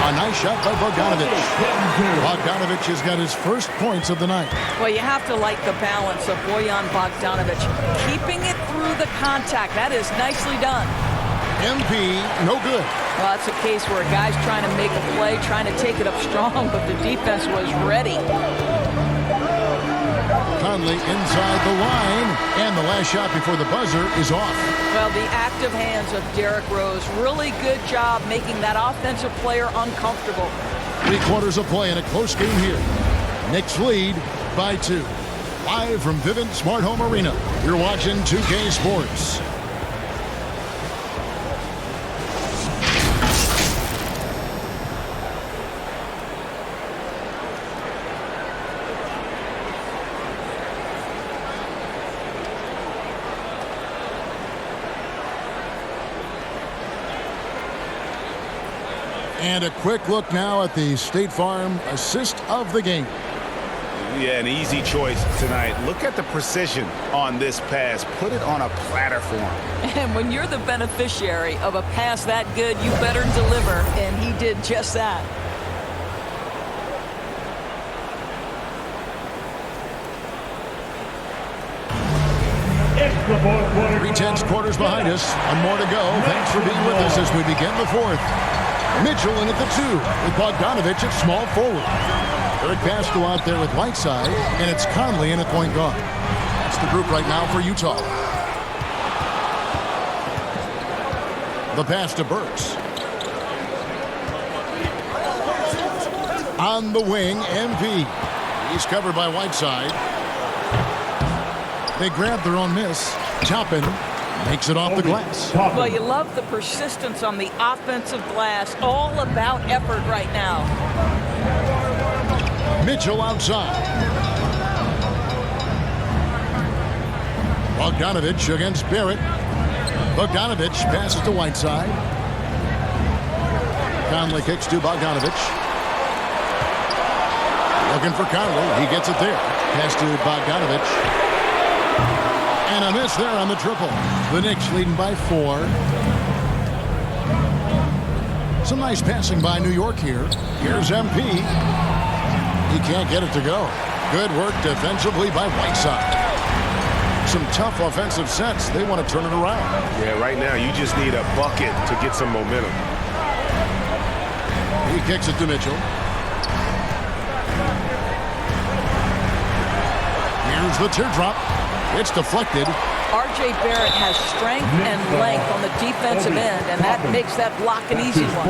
A nice shot by Bogdanovich. Bogdanovich has got his first points of the night. Well, you have to like the balance of Bojan Bogdanovich. Keeping it through the contact. That is nicely done. MP, no good. Well, that's a case where a guy's trying to make a play, trying to take it up strong, but the defense was ready. Conley inside the line, and the last shot before the buzzer is off. Well, the active hands of Derrick Rose, really good job making that offensive player uncomfortable. 3/4 of play in a close game here. Knicks lead by 2. Live from Vivint Smart Home Arena, you're watching 2K Sports. And a quick look now at the State Farm assist of the game. Yeah, an easy choice tonight. Look at the precision on this pass. Put it on a platter for him. And when you're the beneficiary of a pass that good, you better deliver, and he did just that. Three-tenths quarters behind us. One more to go. Thanks for being with us as we begin the 4th. Mitchell in at the 2 with Bogdanovich at small forward. Third pass go out there with Whiteside, and it's Conley in at point guard. That's the group right now for Utah. The pass to Burks. On the wing, MP. He's covered by Whiteside. They grab their own miss. Toppin makes it off the glass. Well, you love the persistence on the offensive glass. All about effort right now. Mitchell outside. Bogdanovich against Barrett. Bogdanovich passes to Whiteside. Conley kicks to Bogdanovich. Looking for Conley. He gets it there. Pass to Bogdanovich. And a miss there on the triple. The Knicks leading by 4. Some nice passing by New York here. Here's MP. He can't get it to go. Good work defensively by Whiteside. Some tough offensive sets. They want to turn it around. Yeah, right now you just need a bucket to get some momentum. He kicks it to Mitchell. Here's the teardrop. It's deflected. R.J. Barrett has strength and length on the defensive end, and that makes that block an easy one.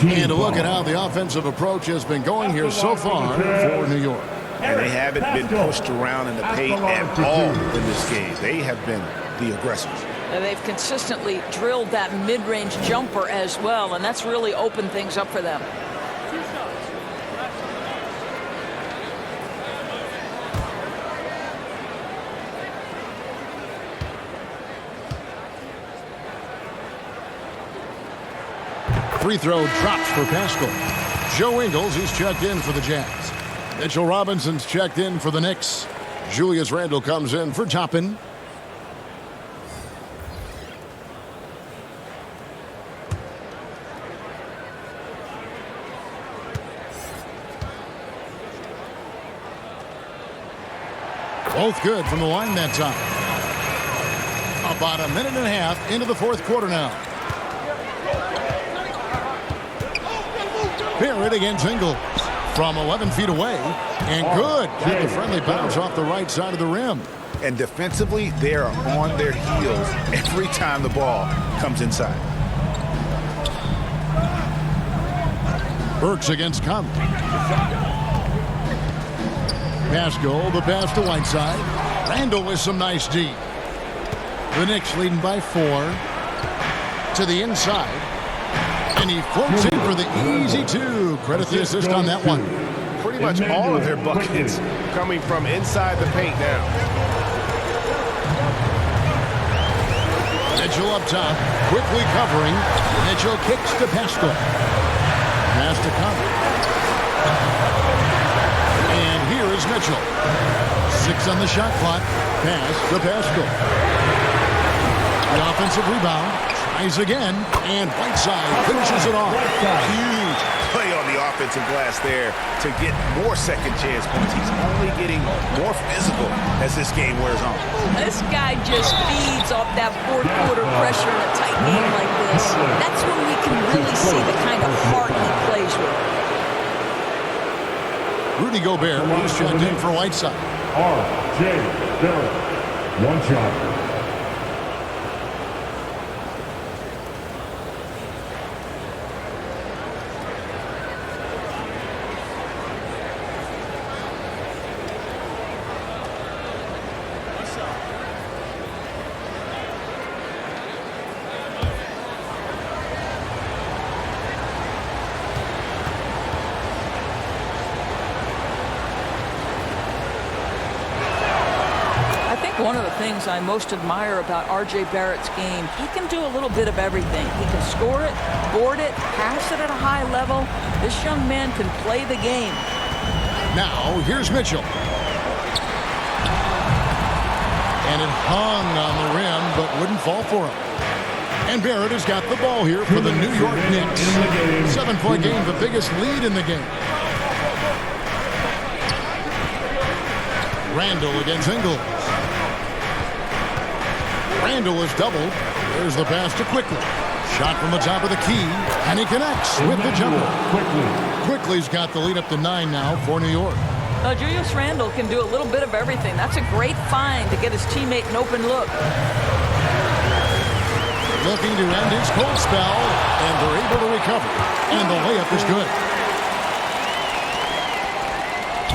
And to look at how the offensive approach has been going here so far for New York. And they haven't been pushed around in the paint at all in this game. They have been the aggressors. And they've consistently drilled that mid-range jumper as well, and that's really opened things up for them. Free throw drops for Pascal. Joe Ingles, he's checked in for the Jazz. Mitchell Robinson's checked in for the Knicks. Julius Randle comes in for Toppin. Both good from the line that time. About a minute and a half into the fourth quarter now. Barrett against Ingles from 11 feet away. And good. Got the friendly bounce off the right side of the rim. And defensively, they are on their heels every time the ball comes inside. Burks against Conley. Pascal, the pass to Whiteside. Randle with some nice D. The Knicks leading by 4. To the inside. And he floats in for the easy 2. Credit the assist on that one. Pretty much all of their buckets coming from inside the paint now. Mitchell up top, quickly covering. Mitchell kicks to Pascal. Pass to Conley. And here is Mitchell. 6 on the shot clock. Pass to Pascal. The offensive rebound. Tries again. And Whiteside finishes it off. Huge play on the offensive glass there to get more second chance points. He's only getting more physical as this game wears on. This guy just feeds off that fourth quarter pressure in a tight game like this. That's when we can really see the kind of heart he plays with. Rudy Gobert was checked in for Whiteside. R.J. Barrett, 1 shot. One of the things I most admire about R.J. Barrett's game, he can do a little bit of everything. He can score it, board it, pass it at a high level. This young man can play the game. Now, here's Mitchell. And it hung on the rim, but wouldn't fall for him. And Barrett has got the ball here for the New York Knicks. 7-point game, the biggest lead in the game. Randle against Ingles. Randle is doubled. There's the pass to Quickly. Shot from the top of the key, and he connects with the jumper. Quickly's got the lead up to 9 now for New York. Julius Randle can do a little bit of everything. That's a great find to get his teammate an open look. Looking to end his cold spell, and they're able to recover. And the layup is good.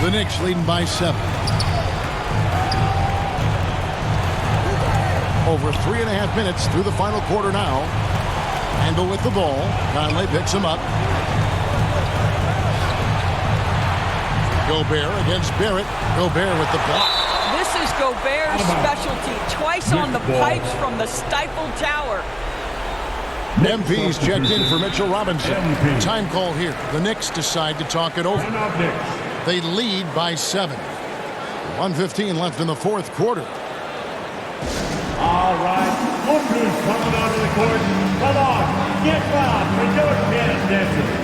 The Knicks leading by 7. Over 3.5 minutes through the final quarter now. Randle with the ball. Conley picks him up. Gobert against Barrett. Gobert with the block. This is Gobert's specialty. Twice on the pipes from the stifled tower. MP's checked in for Mitchell Robinson. Time call here. The Knicks decide to talk it over. They lead by 7. 1:15 left in the fourth quarter. All right, look who's coming onto the court. Come on, get loud for your jazz dancers.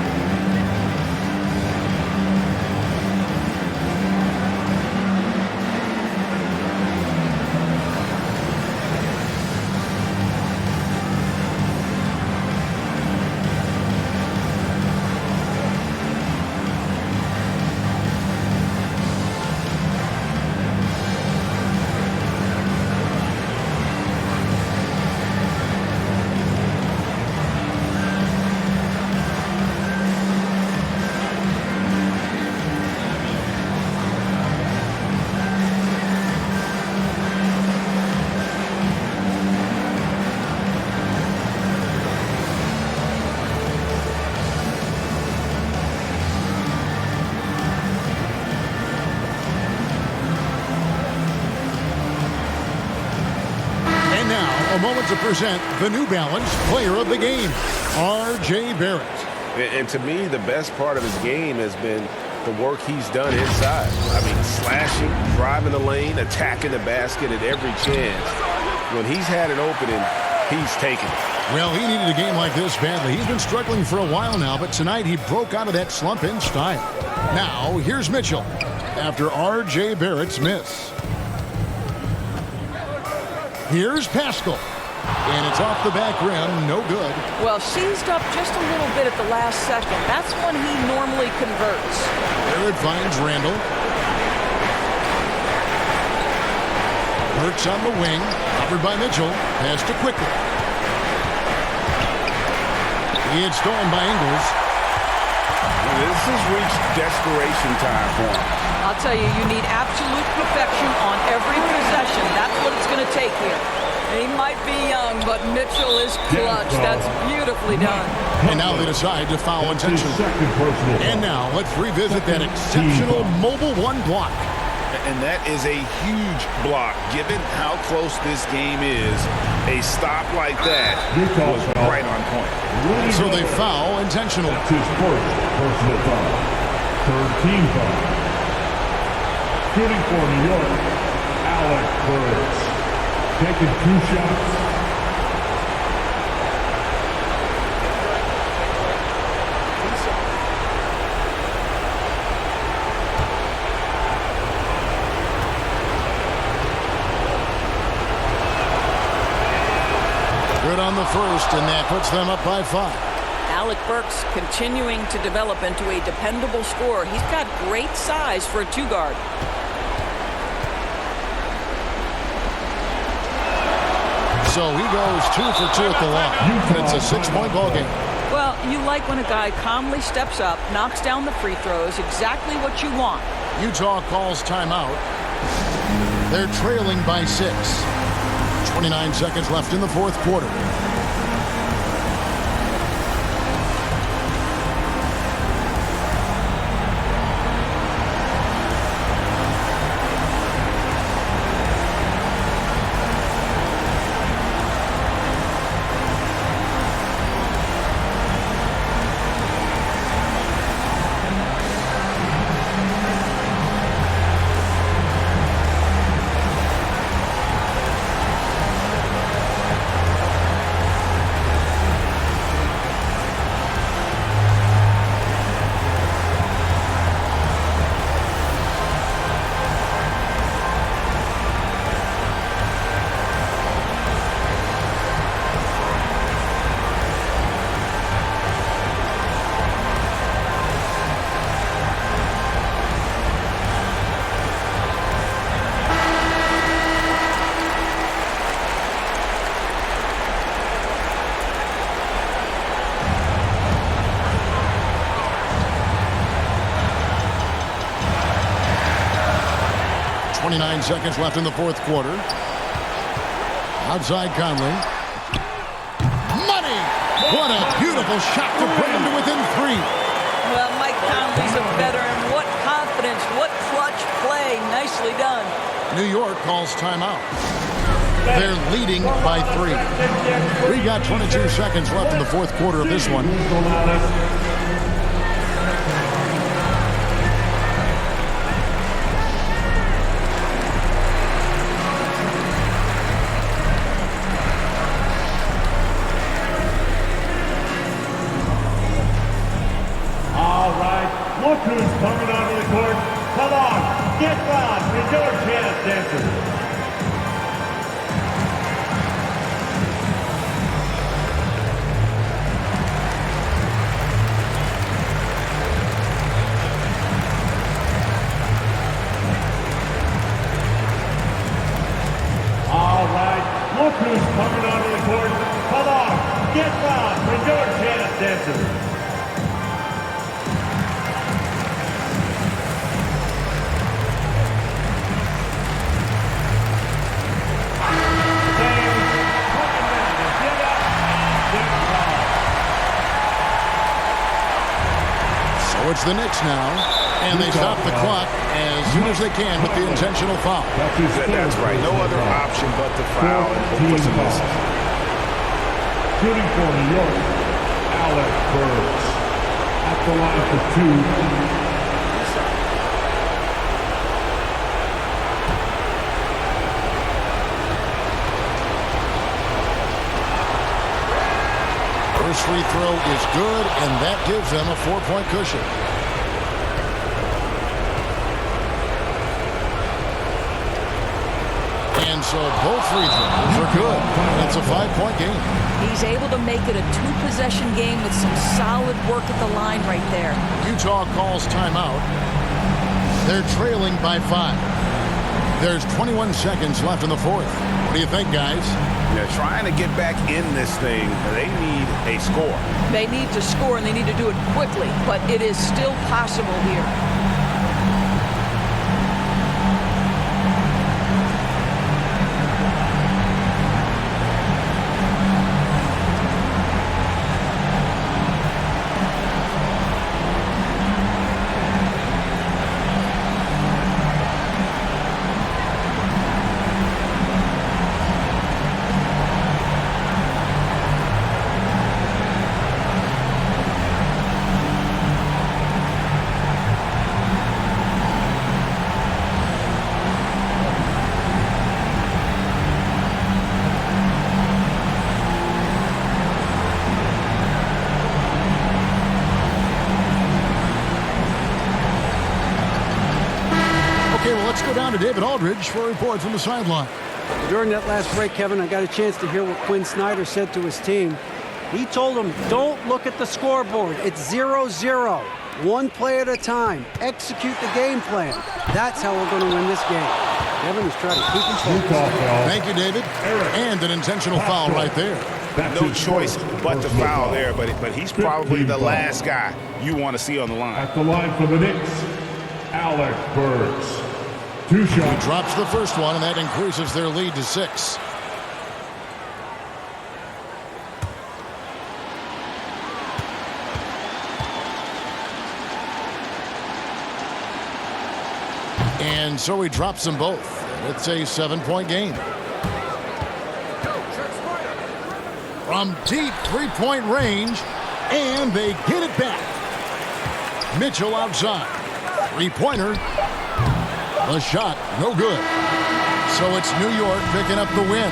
A moment to present the New Balance Player of the Game, R.J. Barrett. And to me, the best part of his game has been the work he's done inside. I mean, slashing, driving the lane, attacking the basket at every chance. When he's had an opening, he's taken it. Well, he needed a game like this badly. He's been struggling for a while now, but tonight he broke out of that slump in style. Now, here's Mitchell after R.J. Barrett's miss. Here's Pascal, and it's off the back rim, no good. Well, seized up just a little bit at the last second. That's when he normally converts. Barrett finds Randall. Hurts on the wing, covered by Mitchell, pass to Quickly. It's stolen by Ingles. This has reached desperation time for him. I'll tell you, you need absolute perfection on every possession. That's what it's going to take here. He might be young, but Mitchell is clutch. That's beautifully done. And now they decide to foul intentionally. And now let's revisit that exceptional mobile one block. And that is a huge block, given how close this game is. A stop like that was right on point. So they foul intentionally. That's his first personal foul. Third team foul. Shooting for New York, Alec Burks. Taking 2 shots. Good on the first, and that puts them up by 5. Alec Burks continuing to develop into a dependable scorer. He's got great size for a 2-guard. So he goes 2 for 2 at the line. It's a 6-point ball game. Well, you like when a guy calmly steps up, knocks down the free throws, exactly what you want. Utah calls timeout. They're trailing by 6. 29 seconds left in the fourth quarter. Seconds left in the fourth quarter. Outside Conley. Money! What a beautiful shot to bring him to within 3. Well, Mike Conley's a veteran. What confidence, what clutch play. Nicely done. New York calls timeout. They're leading by 3. We got 22 seconds left in the fourth quarter of this one. get fouled for your tap dancer. So it's the Knicks now, and they stop the clock as soon as they can with the intentional foul. That's right. No other option but to foul and hope for some misses. Shooting for New York, Alec Burks. At the line for two. First free throw is good, and that gives them a 4-point cushion. And so both free throws are good. It's a 5-point game. He's able to make it a 2-possession game with some solid work at the line right there. Utah calls timeout. They're trailing by 5. There's 21 seconds left in the fourth. What do you think, guys? They're trying to get back in this thing. They need a score. They need to score, and they need to do it quickly, but it is still possible here. Let's go down to David Aldridge for a report from the sideline. During that last break, Kevin, I got a chance to hear what Quinn Snyder said to his team. He told them, don't look at the scoreboard. It's 0-0. One play at a time. Execute the game plan. That's how we're going to win this game. Kevin is trying to keep him focused. Thank you, David. And an intentional foul right there. No choice but to foul there, but he's probably the last guy you want to see on the line. At the line for the Knicks, Alec Burks. 2 shots. He drops the first one, and that increases their lead to 6. And so he drops them both. It's a 7-point game. From deep 3-point range, and they get it back. Mitchell outside. 3-pointer. The shot, no good. So it's New York picking up the win.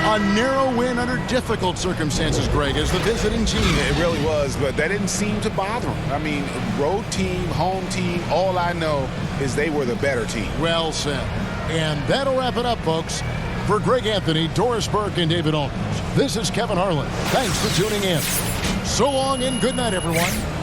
A narrow win under difficult circumstances, Greg, as the visiting team. It really was, but that didn't seem to bother them. I mean, road team, home team, all I know is they were the better team. Well said. And that'll wrap it up, folks. For Greg Anthony, Doris Burke, and David Aldridge, this is Kevin Harlan. Thanks for tuning in. So long and good night, everyone.